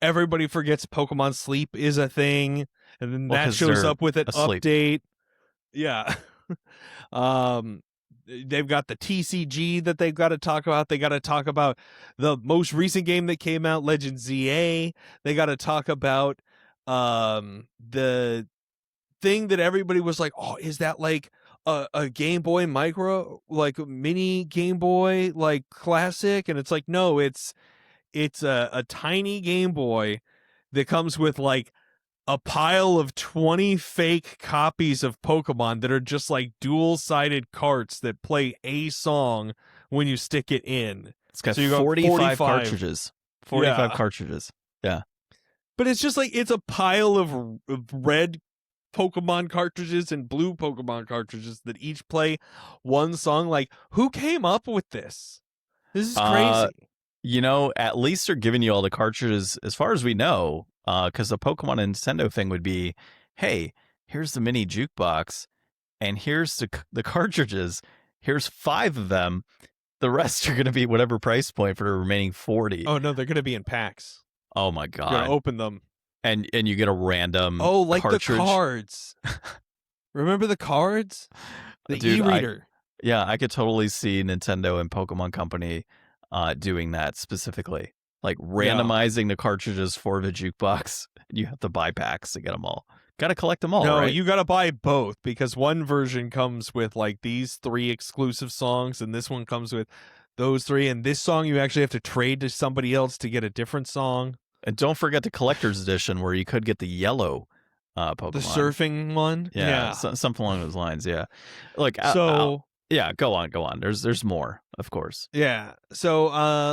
Everybody forgets Pokemon Sleep is a thing, and then Well, that 'cause shows they're up with an asleep. update. Yeah. um they've got the TCG that they've got to talk about. They got to talk about the most recent game that came out, Legend ZA. They got to talk about the thing that everybody was like, oh, is that like a Game Boy Micro, like mini Game Boy, like classic? And it's like, no, it's a tiny Game Boy that comes with like a pile of 20 fake copies of Pokemon that are just like dual-sided carts that play a song when you stick it in. It's got So you got 45 cartridges. 45 Yeah. cartridges. Yeah. But it's just like it's a pile of red Pokemon cartridges and blue Pokemon cartridges that each play one song. Like, who came up with this? This is crazy. You know, at least they're giving you all the cartridges as far as we know, because the Pokemon and Nintendo thing would be, hey, here's the mini jukebox, and here's the cartridges. Here's 5 of them. The rest are going to be whatever price point for the remaining 40. Oh no, they're going to be in packs. Oh my You're going god! to open them. And you get a random like cartridge. the cards. Remember the cards? The Dude, e-reader. I could totally see Nintendo and Pokemon Company doing that specifically, like randomizing the cartridges for the jukebox. You have to buy packs to get them all. Got to collect them all, No, right? you got to buy both because one version comes with like these 3 exclusive songs, and this one comes with those 3. And this song you actually have to trade to somebody else to get a different song. And don't forget the collector's edition where you could get the yellow Pokemon. The surfing one? Yeah. Something along those lines, yeah. Like, yeah, go on. There's more, of course. Yeah. So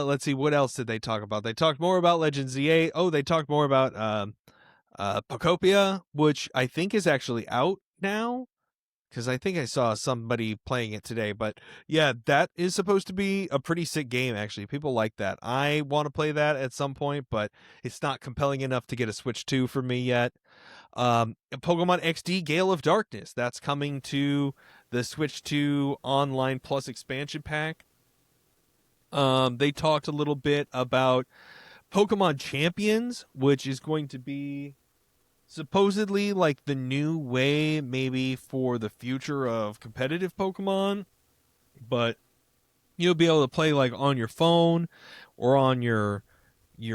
let's see, what else did they talk about? They talked more about Legend ZA. Oh, they talked more about Pokopia, which I think is actually out now, because I think I saw somebody playing it today. But yeah, that is supposed to be a pretty sick game, actually. People like that. I want to play that at some point, but it's not compelling enough to get a Switch 2 for me yet. Pokemon XD Gale of Darkness, that's coming to the Switch 2 Online Plus expansion pack. They talked a little bit about Pokemon Champions, which is going to be supposedly like the new way maybe for the future of competitive Pokemon, but you'll be able to play like on your phone or on your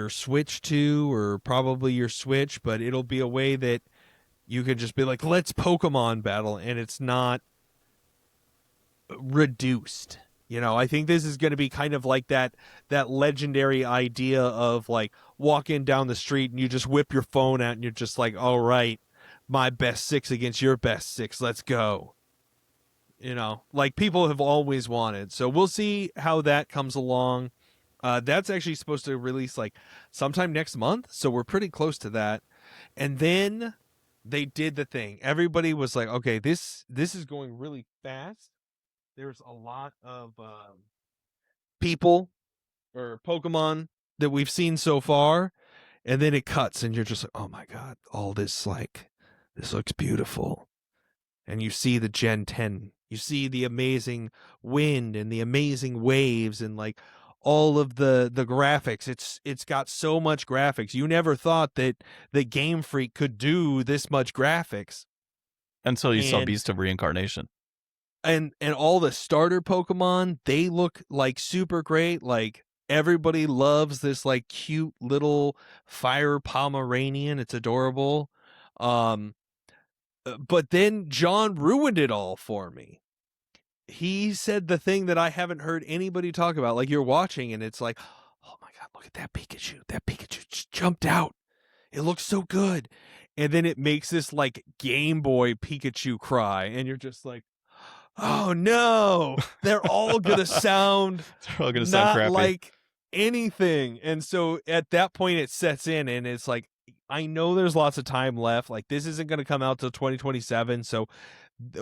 Switch 2 or probably your Switch, but it'll be a way that you could just be like, let's Pokemon battle, and it's not reduced. You know, I think this is going to be kind of like that legendary idea of like walking down the street and you just whip your phone out and you're just like, all right, my best 6 against your best 6, let's go. You know, like people have always wanted. So we'll see how that comes along. That's actually supposed to release like sometime next month, so we're pretty close to that. And then they did the thing. Everybody was like, okay, this is going really fast. There's a lot of people or Pokemon that we've seen so far, and then it cuts, and you're just like, oh my god, all this, like, this looks beautiful. And you see the Gen 10, you see the amazing wind and the amazing waves and like all of the graphics. It's got so much graphics. You never thought that Game Freak could do this much graphics until you saw Beast of Reincarnation. And all the starter Pokemon, they look like super great. Like everybody loves this like cute little fire Pomeranian. It's adorable. But then John ruined it all for me. He said the thing that I haven't heard anybody talk about. Like you're watching and it's like, oh my god, look at that Pikachu. That Pikachu just jumped out. It looks so good. and then it makes this like Game Boy Pikachu cry, and you're just like, oh no, they're all gonna sound They're all gonna sound not crappy. like anything. And so at that point it sets in, and it's like, I know there's lots of time left. Like, this isn't going to come out till 2027, so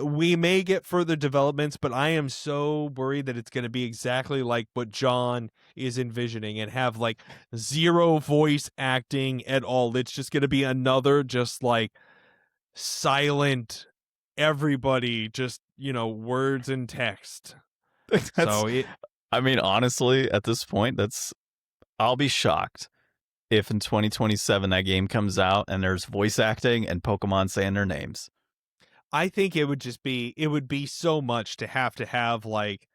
we may get further developments, but I am so worried that it's going to be exactly like what John is envisioning and have like zero voice acting at all. It's just going to be another just like silent, everybody just, words and text. That's, So it I mean, honestly, at this point, I'll be shocked if in 2027 that game comes out and there's voice acting and Pokemon saying their names. I think it would be so much to have like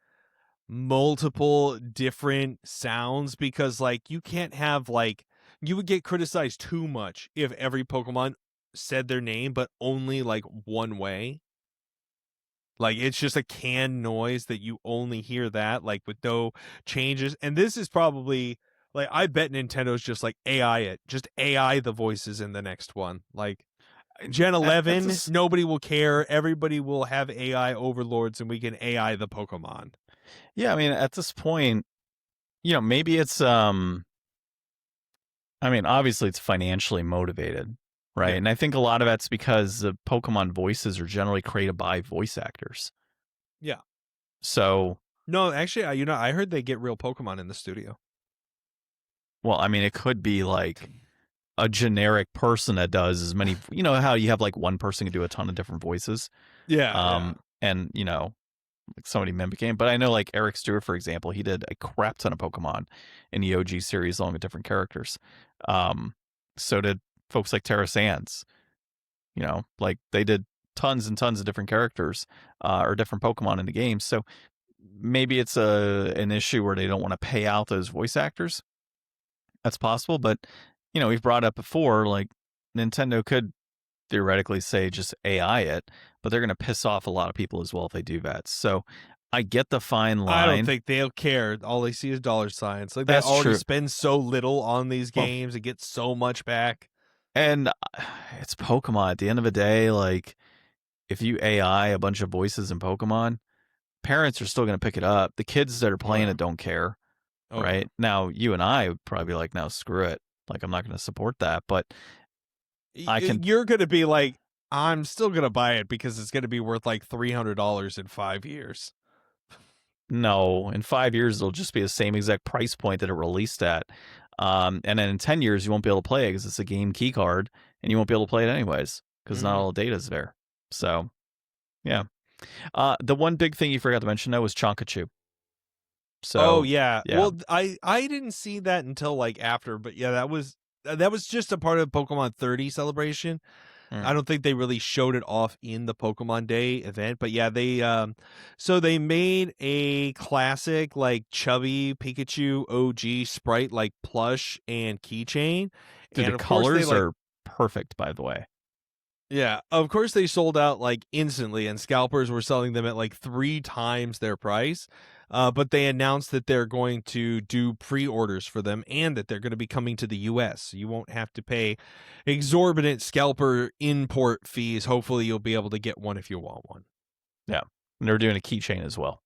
multiple different sounds, because like you can't have like, you would get criticized too much if every Pokemon said their name but only like one way. Like, it's just a canned noise that you only hear that, like, with no changes. And this is probably like, I bet Nintendo's just like AI it, just AI the voices in the next one. Like, Gen At 11, this, nobody will care. Everybody will have AI overlords, and we can AI the Pokemon. yeah, I mean, at this point, maybe it's I mean, obviously it's financially motivated, right? Yeah. And I think a lot of that's because the Pokemon voices are generally created by voice actors. Yeah. So, No, actually, I heard they get real Pokemon in the studio. well, I mean, it could be like a generic person that does as many, how you have like one person can do a ton of different voices. Yeah. And, like somebody mimicking. But I know like Eric Stewart, for example, he did a crap ton of Pokemon in the OG series along with different characters. So did folks like Terra Sands. Like they did tons and tons of different characters or different Pokemon in the game. So maybe it's an issue where they don't want to pay out those voice actors. That's possible, but we've brought up before, like Nintendo could theoretically say just AI it, but they're going to piss off a lot of people as well if they do that. So I get the fine I don't line. think they'll care. All they see is dollar signs. Like, they That's already true. spend so little on these Well, games and get so much back. and it's Pokemon. At the end of the day, like if you AI a bunch of voices in Pokemon, parents are still going to pick it up. The kids that are Oh playing yeah. it don't care, Oh yeah. right? Now, you and I would probably be like, no, screw it. Like, I'm not going to support that. But I can, You're gonna be like, I'm still gonna buy it because it's gonna be worth like $300 in 5 years. no, in 5 years, it'll just be the same exact price point that it released at. And then in 10 years, you won't be able to play it because it's a game key card and you won't be able to play it anyways because not all the data is there. So, yeah. The one big thing you forgot to mention, though, was Chonkachu. Oh So, yeah. yeah. Well, I didn't see that until like after, but yeah, that was just a part of Pokemon 30 celebration. Mm. I don't think they really showed it off in the Pokemon Day event, but yeah, they made a classic like chubby Pikachu OG sprite like plush and keychain, Dude, the and of course they colors like, are perfect, by the way. yeah, of course they sold out like instantly, and scalpers were selling them at like 3 times their price. But they announced that they're going to do pre-orders for them, and that they're going to be coming to the U.S. So you won't have to pay exorbitant scalper import fees. Hopefully, you'll be able to get one if you want one. Yeah. And they're doing a keychain as well.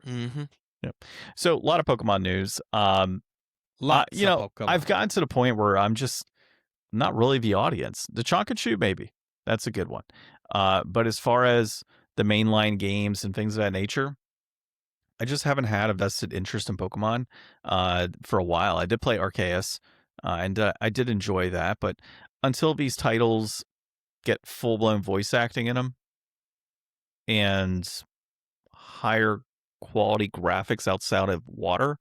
Mm-hmm. Yeah. So, a lot of Pokemon news. Lots of Pokemon. I've gotten to the point where I'm just not really the audience. The Chonkachu, maybe. That's a good one. But as far as the mainline games and things of that nature, I just haven't had a vested interest in Pokemon for a while. I did play Arceus, and I did enjoy that. But until these titles get full-blown voice acting in them and higher quality graphics outside of water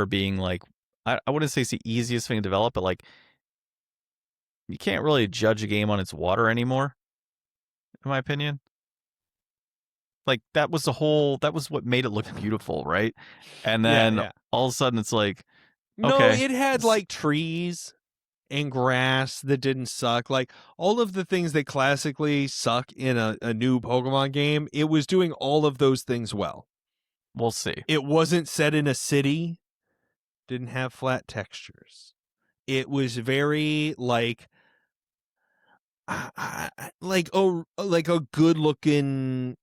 being like, I wouldn't say it's the easiest thing to develop, but like you can't really judge a game on its water anymore, in my opinion. Like that was what made it look beautiful, right? And then Yeah. all of a sudden it's like, No, okay, it had like trees and grass that didn't suck. Like, all of the things that classically suck in a new Pokemon game, it was doing all of those things well. we'll see. It wasn't set in a city, didn't have flat textures. It was very like, like a good looking,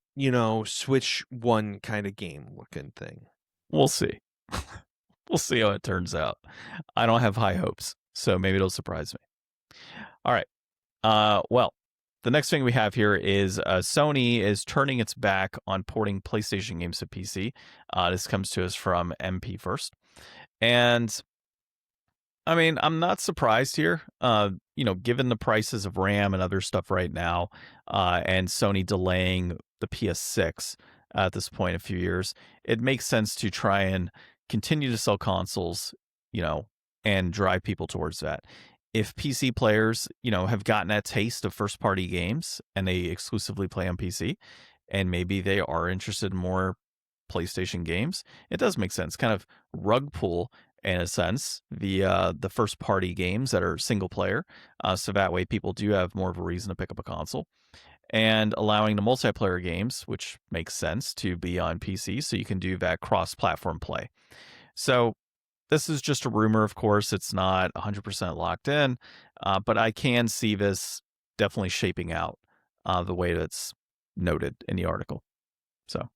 Switch One kind of game looking thing. We'll see. We'll see how it turns out. I don't have high hopes, so maybe it'll surprise me. All right. Well, the next thing we have here is Sony is turning its back on porting PlayStation games to PC. This comes to us from MP First. And I mean, I'm not surprised here. Given the prices of RAM and other stuff right now, and Sony delaying the PS6 at this point a few years, it makes sense to try and continue to sell consoles, and drive people towards that. If PC players, have gotten that taste of first party games and they exclusively play on PC, and maybe they are interested in more PlayStation games, it does make sense. Kind of rug pull in a sense the first party games that are single player, so that way people do have more of a reason to pick up a console, and allowing the multiplayer games, which makes sense, to be on PC so you can do that cross platform play. So this is just a rumor, of course. It's not 100% locked in, but I can see this definitely shaping out the way that's noted in the article. So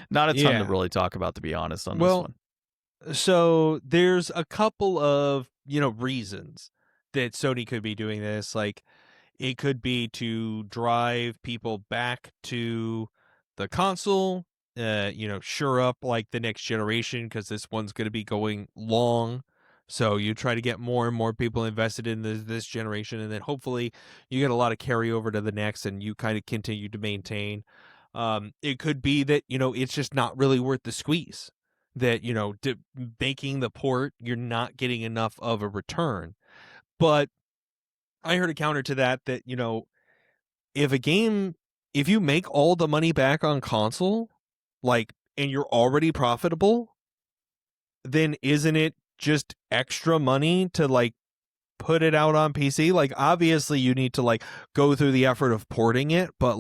not a ton to really talk about, to be honest, on this one. So there's a couple of, reasons that Sony could be doing this. Like, it could be to drive people back to the console, sure up like the next generation, because this one's going to be going long. So you try to get more and more people invested in this generation, and then hopefully you get a lot of carryover to the next, and you kind of continue to maintain. It could be that, it's just not really worth the squeeze. That, making the port, you're not getting enough of a return. But I heard a counter to that, if you make all the money back on console, and you're already profitable, then isn't it just extra money to put it out on PC? Obviously you need to go through the effort of porting it, but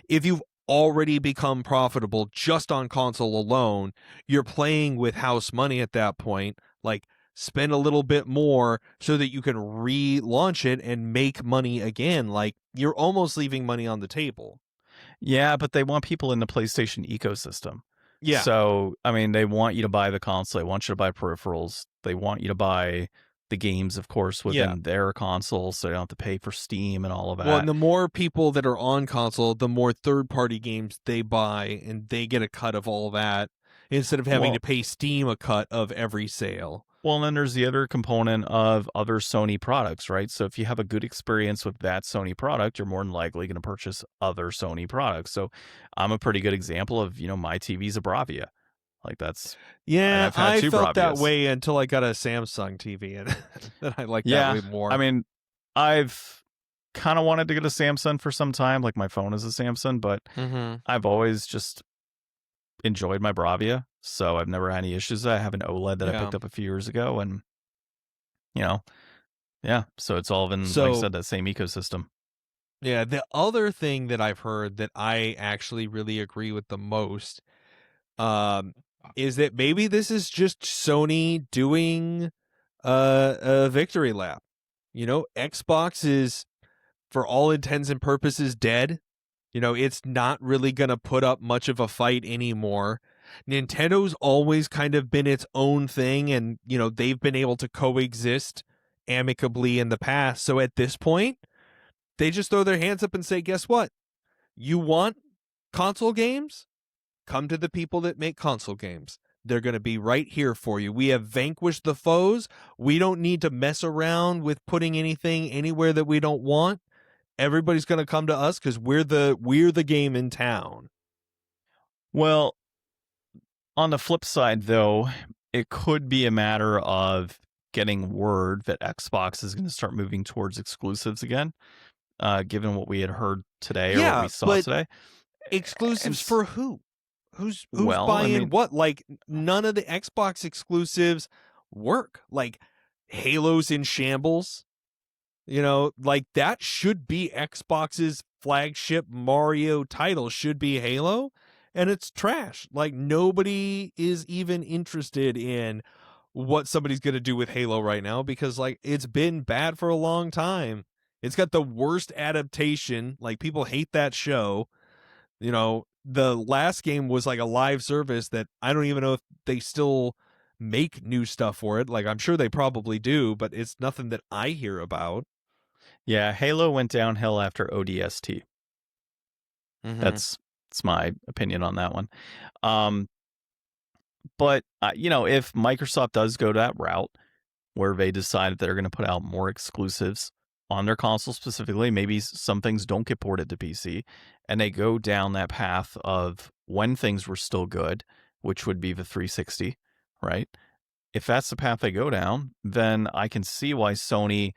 if you've already become profitable just on console alone, you're playing with house money at that point. Spend a little bit more so that you can relaunch it and make money again. You're almost leaving money on the table. Yeah, but they want people in the PlayStation ecosystem. Yeah. So, I mean, they want you to buy the console. They want you to buy peripherals. They want you to buy the games, of course, within their console, so they don't have to pay for Steam and all of that. Well, and the more people that are on console, the more third-party games they buy, and they get a cut of all that, instead of having to pay Steam a cut of every sale. Well, and then there's the other component of other Sony products, right? So if you have a good experience with that Sony product, you're more than likely going to purchase other Sony products. So I'm a pretty good example of, my TV's a Bravia. That's... Yeah, I felt that way until I got a Samsung TV, and then I like that way more. I mean, I've kind of wanted to get a Samsung for some time. My phone is a Samsung, but I've always just enjoyed my Bravia, so I've never had any issues. I have an OLED that I picked up a few years ago, and so it's all been, like I said, that same ecosystem. Yeah, the other thing that I've heard that I actually really agree with the most is that maybe this is just Sony doing a victory lap. Xbox is, for all intents and purposes, dead. It's not really going to put up much of a fight anymore. Nintendo's always kind of been its own thing, and, they've been able to coexist amicably in the past. So at this point, they just throw their hands up and say, guess what? You want console games? Come to the people that make console games. They're going to be right here for you. We have vanquished the foes. We don't need to mess around with putting anything anywhere that we don't want. Everybody's going to come to us because we're the game in town. Well, on the flip side, though, it could be a matter of getting word that Xbox is going to start moving towards exclusives again, given what we had heard today or what we saw today. Exclusives for who? Who's buying what? None of the Xbox exclusives work. Halo's in shambles. That should be Xbox's flagship Mario title, should be Halo, and it's trash. Nobody is even interested in what somebody's going to do with Halo right now because, it's been bad for a long time. It's got the worst adaptation. Like, people hate that show. You know, the last game was like a live service that I don't even know if they still make new stuff for it. Like, I'm sure they probably do, but it's nothing that I hear about. Yeah, Halo went downhill after ODST. That's my opinion on that one. But if Microsoft does go that route where they decide that they're going to put out more exclusives on their console specifically, maybe some things don't get ported to PC, and they go down that path of when things were still good, which would be the 360, right? If that's the path they go down, then I can see why Sony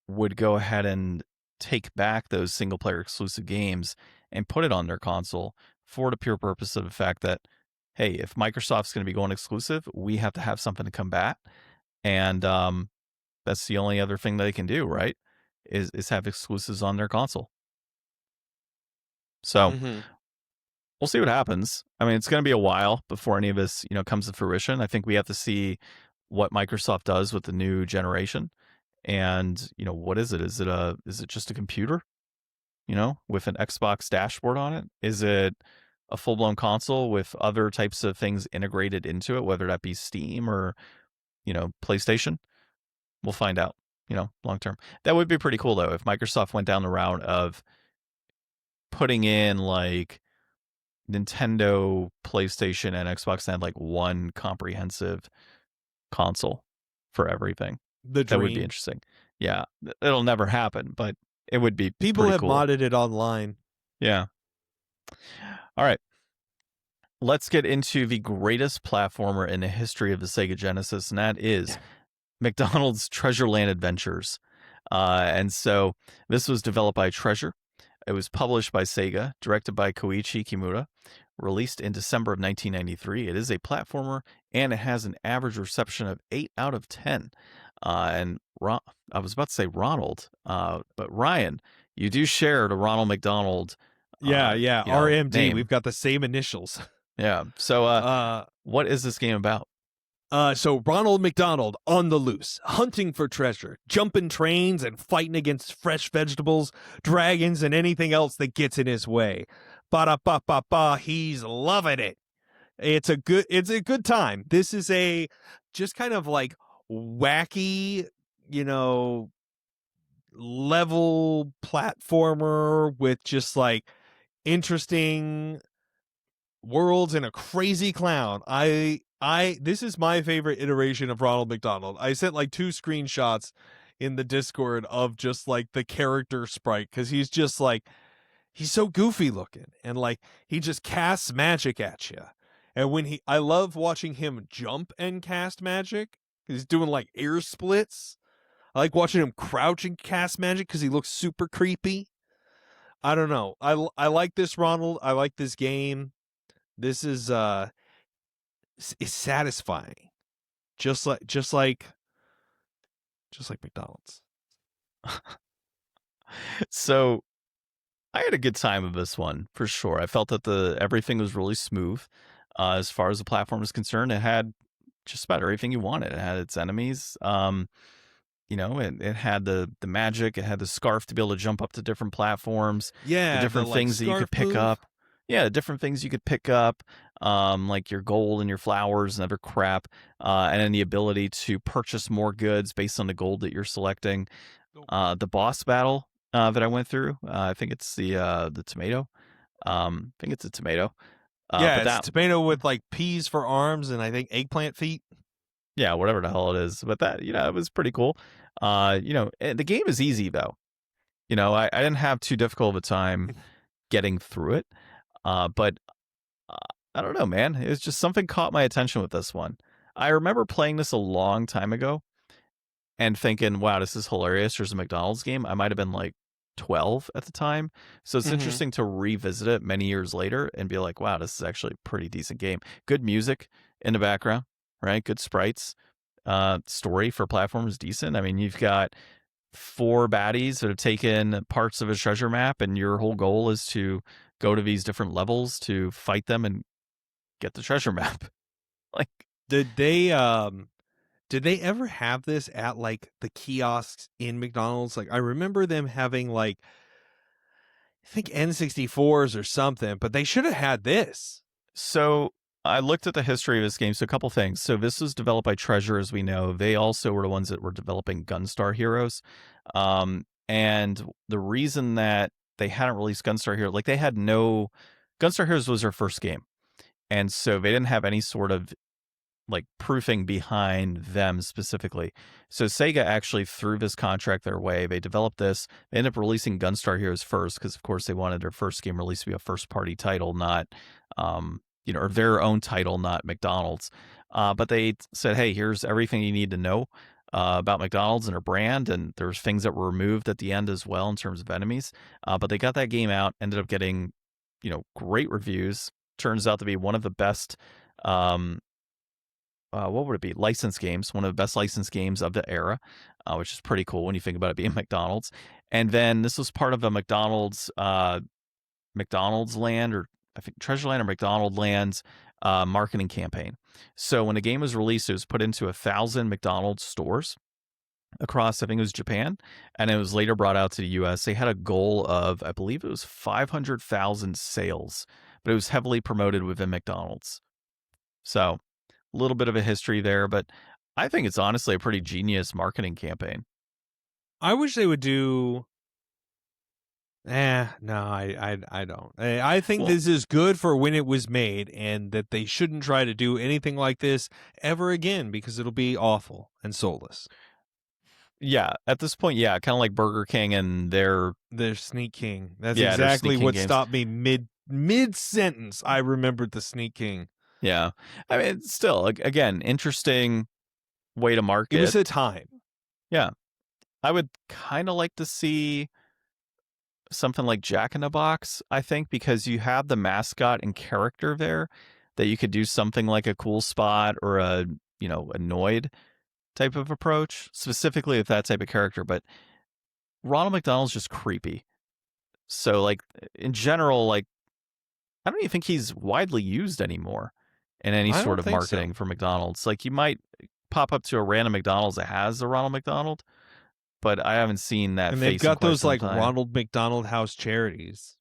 would go ahead and take back those single player exclusive games and put it on their console for the pure purpose of the fact that, hey, if Microsoft's going to be going exclusive, we have to have something to combat. And that's the only other thing they can do, right? Is have exclusives on their console. So we'll see what happens. I mean, it's going to be a while before any of this, comes to fruition. I think we have to see what Microsoft does with the new generation. And, what is it? Is it just a computer, with an Xbox dashboard on it? Is it a full-blown console with other types of things integrated into it, whether that be Steam or, PlayStation? We'll find out, long term. That would be pretty cool, though, if Microsoft went down the route of putting in, like, Nintendo, PlayStation, and Xbox and had, like, one comprehensive console for everything. The dream. That would be interesting. Yeah, it'll never happen, but it would be People pretty have cool. modded it online. Yeah. All right. Let's get into the greatest platformer in the history of the Sega Genesis, and that is McDonald's Treasureland Adventures. And so this was developed by Treasure. It was published by Sega, directed by Koichi Kimura, released in December of 1993. It is a platformer, and it has an average reception of 8 out of 10. And I was about to say Ronald, but Ryan, you do share the Ronald McDonald. RMD. Name. We've got the same initials. Yeah. So, what is this game about? So Ronald McDonald on the loose, hunting for treasure, jumping trains and fighting against fresh vegetables, dragons, and anything else that gets in his way. Ba-da-ba-ba-ba, he's loving it. It's a good time. This is a just kind of like wacky, level platformer with just like interesting worlds and a crazy clown. This is my favorite iteration of Ronald McDonald. I sent like 2 screenshots in the Discord of just like the character sprite, because he's just like, he's so goofy looking, and like he just casts magic at you. And I love watching him jump and cast magic. He's doing like air splits. I like watching him crouch and cast magic because he looks super creepy. I don't know. I like this Ronald. I like this game. This is it's satisfying, just like McDonald's. So, I had a good time with this one for sure. I felt that everything was really smooth as far as the platform is concerned. It had just about everything you wanted. It had its enemies. It had the magic. It had the scarf to be able to jump up to different platforms. Yeah, the different things that you could pick up. Yeah, different things you could pick up, like your gold and your flowers and other crap, and then the ability to purchase more goods based on the gold that you're selecting. The boss battle that I went through, I think it's the tomato. I think it's a tomato. It's tomato with like peas for arms and I think eggplant feet. Yeah, whatever the hell it is. But that, it was pretty cool. The game is easy though. I didn't have too difficult of a time getting through it. But I don't know, man. It's just something caught my attention with this one. I remember playing this a long time ago and thinking, wow, this is hilarious. There's a McDonald's game. I might have been like 12 at the time. So it's interesting to revisit it many years later and be like, wow, this is actually a pretty decent game. Good music in the background, right? Good sprites. Story for platform is decent. I mean, you've got 4 baddies that have taken parts of a treasure map, and your whole goal is to go to these different levels to fight them and get the treasure map. Like, did they Did they ever have this at like the kiosks in McDonald's? Like I remember them having like I think N64s or something, but they should have had this. So I looked at the history of this game. So a couple things. So this was developed by Treasure, as we know. They also were the ones that were developing Gunstar Heroes. And the reason that they hadn't released Gunstar Heroes, like they had no Gunstar Heroes was their first game. And so they didn't have any sort of like proofing behind them specifically. So Sega actually threw this contract their way. They developed this. They ended up releasing Gunstar Heroes first because, of course, they wanted their first game released to be a first-party title, not, or their own title, not McDonald's. But they said, hey, here's everything you need to know about McDonald's and their brand. And there's things that were removed at the end as well in terms of enemies. But they got that game out, ended up getting, great reviews. Turns out to be one of the best what would it be? Licensed games, one of the best licensed games of the era, which is pretty cool when you think about it being McDonald's. And then this was part of a McDonald's Land, or I think Treasureland or McDonald Land's marketing campaign. So when the game was released, it was put into 1,000 McDonald's stores across, I think it was Japan, and it was later brought out to the US. They had a goal of, I believe it was 500,000 sales, but it was heavily promoted within McDonald's. So a little bit of a history there, but I think it's honestly a pretty genius marketing campaign. I wish they would do. No, I don't. I think this is good for when it was made, and that they shouldn't try to do anything like this ever again because it'll be awful and soulless. Yeah, at this point, yeah, kind of like Burger King and their Sneak King. That's exactly what stopped me mid sentence. I remembered the Sneak King. Yeah, I mean, still, again, interesting way to market. It was a time. Yeah, I would kind of like to see something like Jack in the Box, I think, because you have the mascot and character there, that you could do something like a cool spot or a annoyed type of approach, specifically with that type of character. But Ronald McDonald's just creepy. So like in general, like I don't even think he's widely used anymore in any sort of marketing for McDonald's. Like you might pop up to a random McDonald's that has a Ronald McDonald, but I haven't seen that. And face they've got those like time. Ronald McDonald House charities.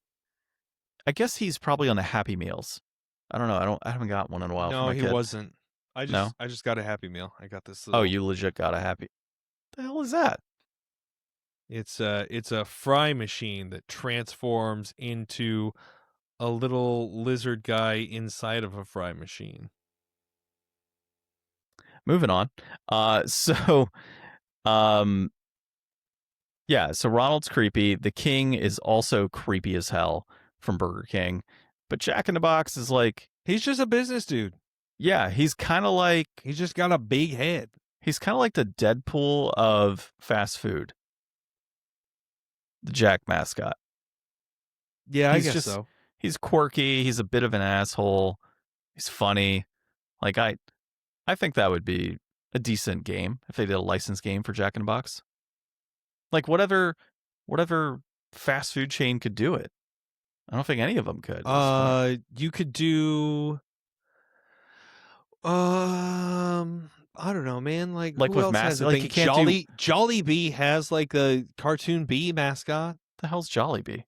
I guess he's probably on the Happy Meals. I don't know. I haven't got one in a while. No, for my kid. Wasn't. I just got a Happy Meal. I got this. Oh, you legit got a Happy. The hell is that? It's a fry machine that transforms into a little lizard guy inside of a fry machine. Moving on. Yeah, so Ronald's creepy. The King is also creepy as hell from Burger King. But Jack in the Box is like, he's just a business dude. Yeah, he's kind of like, he's just got a big head. He's kind of like the Deadpool of fast food. The Jack mascot. Yeah, I guess so. He's quirky. He's a bit of an asshole. He's funny. Like I think that would be a decent game if they did a licensed game for Jack in the Box. Like whatever fast food chain could do it. I don't think any of them could. You could do. I don't know, man. Like who with else has like you can't Jollibee has like a cartoon bee mascot. The hell's Jollibee?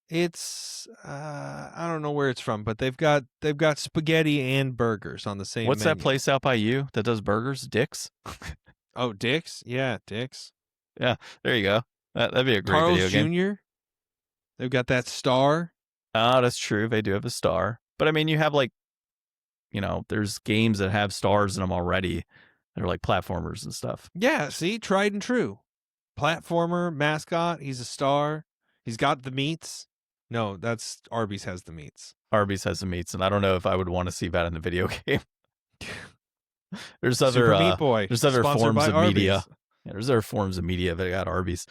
It's I don't know where it's from, but they've got spaghetti and burgers on the same. What's menu. That place out by you that does burgers? Dick's. Oh, Dick's. Yeah, Dick's. Yeah, there you go. That'd be a great Carl's video game. Jr. They've got that star. Oh, that's true. They do have a star. But I mean, you have like, there's games that have stars in them already. They're like platformers and stuff. Yeah, see, tried and true. Platformer, mascot, he's a star. He's got the meats. No, that's Arby's has the meats. Arby's has the meats, and I don't know if I would want to see that in the video game. There's other Super Meat Boy, there's other forms of Arby's. media. Yeah, there's other forms of media that got Arby's.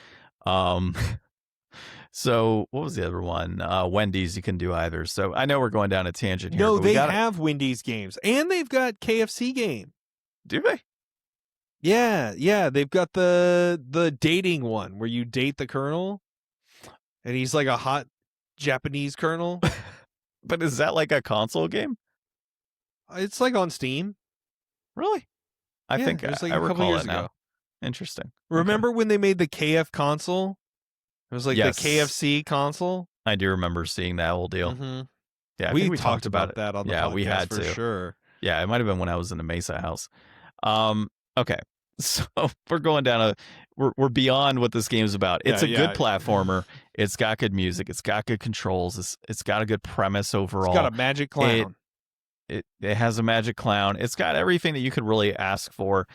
So what was the other one? Wendy's, you can do either. So I know we're going down a tangent here. No, they have Wendy's games, and they've got KFC game. Do they? Yeah. They've got the dating one where you date the colonel, and he's like a hot Japanese colonel. But is that like a console game? It's like on Steam. Really? I Yeah, think it was like I a couple recall years that now. ago. Interesting. Remember when they made the KF console? It was like Yes. the KFC console. I do remember seeing that whole deal. Mm-hmm. Yeah, I We think we talked about about that on the Yeah, podcast we had for to. sure. Yeah, it might have been when I was in the Mesa house. Okay. So we're going down we're beyond what this game's about. It's a good platformer. It's got good music. It's got good controls. It's got a good premise overall. It's got a magic clown. It has a magic clown. It's got everything that you could really ask for,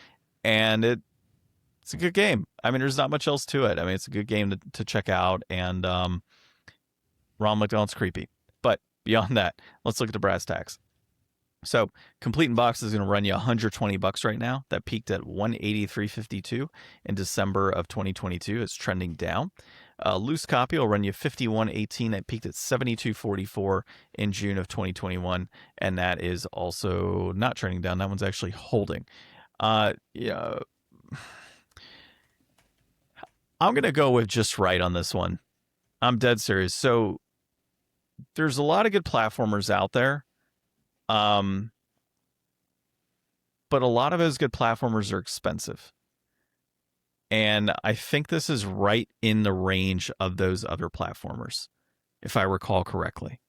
and it's a good game. I mean, there's not much else to it. I mean, it's a good game to check out, and Ron McDonald's creepy. But beyond that, let's look at the brass tacks. So, complete in box is going to run you $120 right now. That peaked at $183.52 in December of 2022. It's trending down. Loose copy will run you $51.18. That peaked at $72.44 in June of 2021, and that is also not trending down. That one's actually holding. Yeah, I'm going to go with just right on this one. I'm dead serious. So, there's a lot of good platformers out there. But a lot of those good platformers are expensive. And I think this is right in the range of those other platformers, if I recall correctly.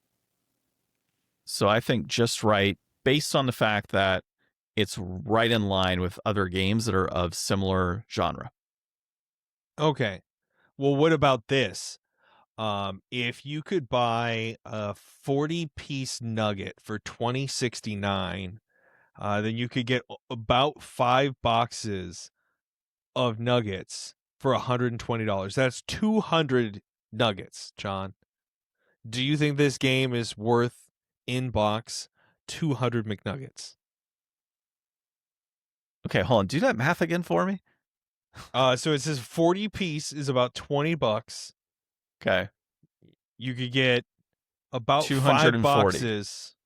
So I think just right, based on the fact that it's right in line with other games that are of similar genre. Okay. Well, what about this? If you could buy a 40-piece nugget for $20.69, then you could get about 5 boxes of nuggets for $120. That's 200 nuggets, John. Do you think this game is worth in box 200 McNuggets? Okay, hold on. Do that math again for me. So it says 40 piece is about $20. Okay. You could get about 5 240 boxes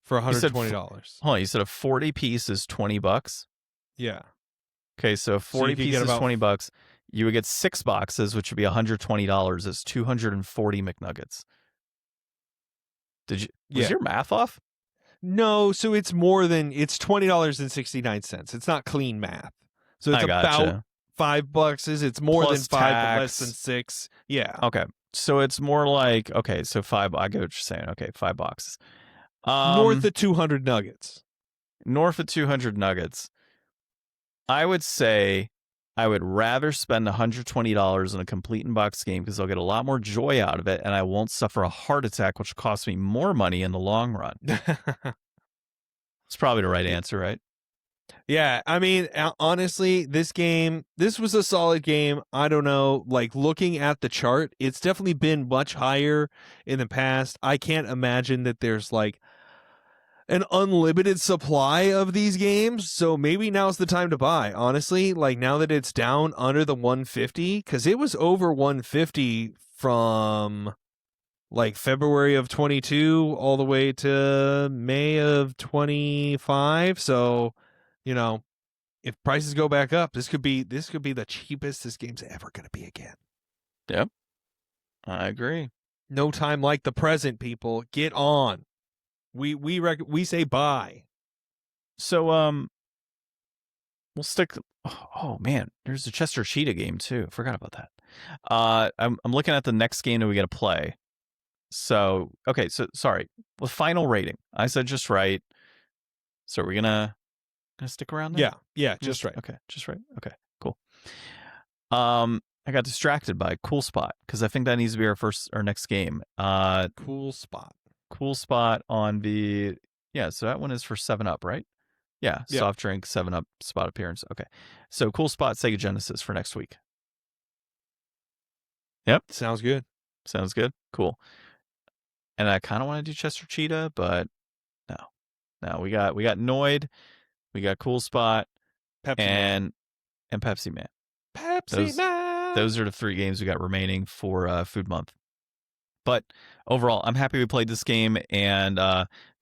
for $120. Hold on, you said a 40 piece is $20? Yeah. Okay, so 40 pieces is $20. You would get 6 boxes, which would be $120. It's 240 McNuggets. Was your math off? No, so it's more than it's $20.69. It's not clean math. So it's about 5 boxes. It's more plus than 5, tax. but less than 6. Yeah. Okay. So it's more like, okay, so 5, I get what you're saying. Okay, 5 boxes. North of 200 nuggets. North of 200 nuggets. I would say I would rather spend $120 on a complete in-box game because I'll get a lot more joy out of it and I won't suffer a heart attack, which costs me more money in the long run. It's probably the right answer, right? Yeah, I mean, honestly, this was a solid game. I don't know, like looking at the chart, it's definitely been much higher in the past. I can't imagine that there's like an unlimited supply of these games, so maybe now's the time to buy. Honestly, like now that it's down under the 150, because it was over 150 from like February of 22 all the way to May of 25. So, you know, if prices go back up, this could be the cheapest this game's ever going to be again. Yep, I agree. No time like the present, people. Get on. We say buy. So we'll stick. Oh man, there's a Chester Cheetah game too. I forgot about that. I'm looking at the next game that we got to play. So okay, so sorry. Well, final rating. I said just right. So we're gonna stick around there? Yeah, just right. Okay, just right. Okay, cool. I got distracted by Cool Spot because I think that needs to be our next game. Cool Spot on the so that one is for 7-Up, right? Yeah, soft drink 7-Up spot appearance. Okay, so Cool Spot Sega Genesis for next week. Yep, sounds good. Cool. And I kind of want to do Chester Cheetah, but no, we got Noid, we got Cool Spot, Pepsi and Pepsi Man. Man. Those are the 3 games we got remaining for Food Month. But overall, I'm happy we played this game, and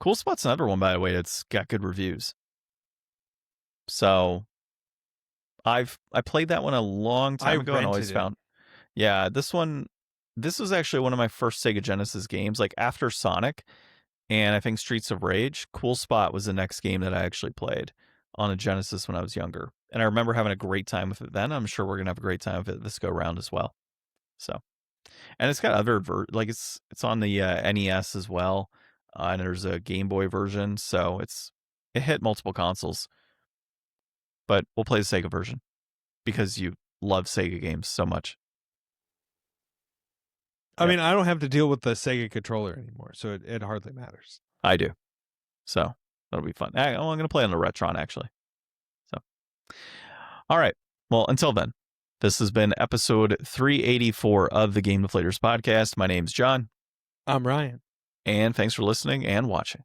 Cool Spot's another one, by the way, that's got good reviews. So I played that one a long time ago and always found this was actually one of my first Sega Genesis games, like after Sonic and I think Streets of Rage. Cool Spot was the next game that I actually played on a Genesis when I was younger, and I remember having a great time with it then. I'm sure we're gonna have a great time with it this go round as well. So, and it's got other like it's on the NES as well, and there's a Game Boy version, so it hit multiple consoles. But we'll play the Sega version because you love Sega games so much. I mean, I don't have to deal with the Sega controller anymore, so it hardly matters. I do. So that'll be fun. I'm going to play on the Retron, actually. So, all right. Well, until then, this has been episode 384 of the Game Deflators podcast. My name's John. I'm Ryan. And thanks for listening and watching.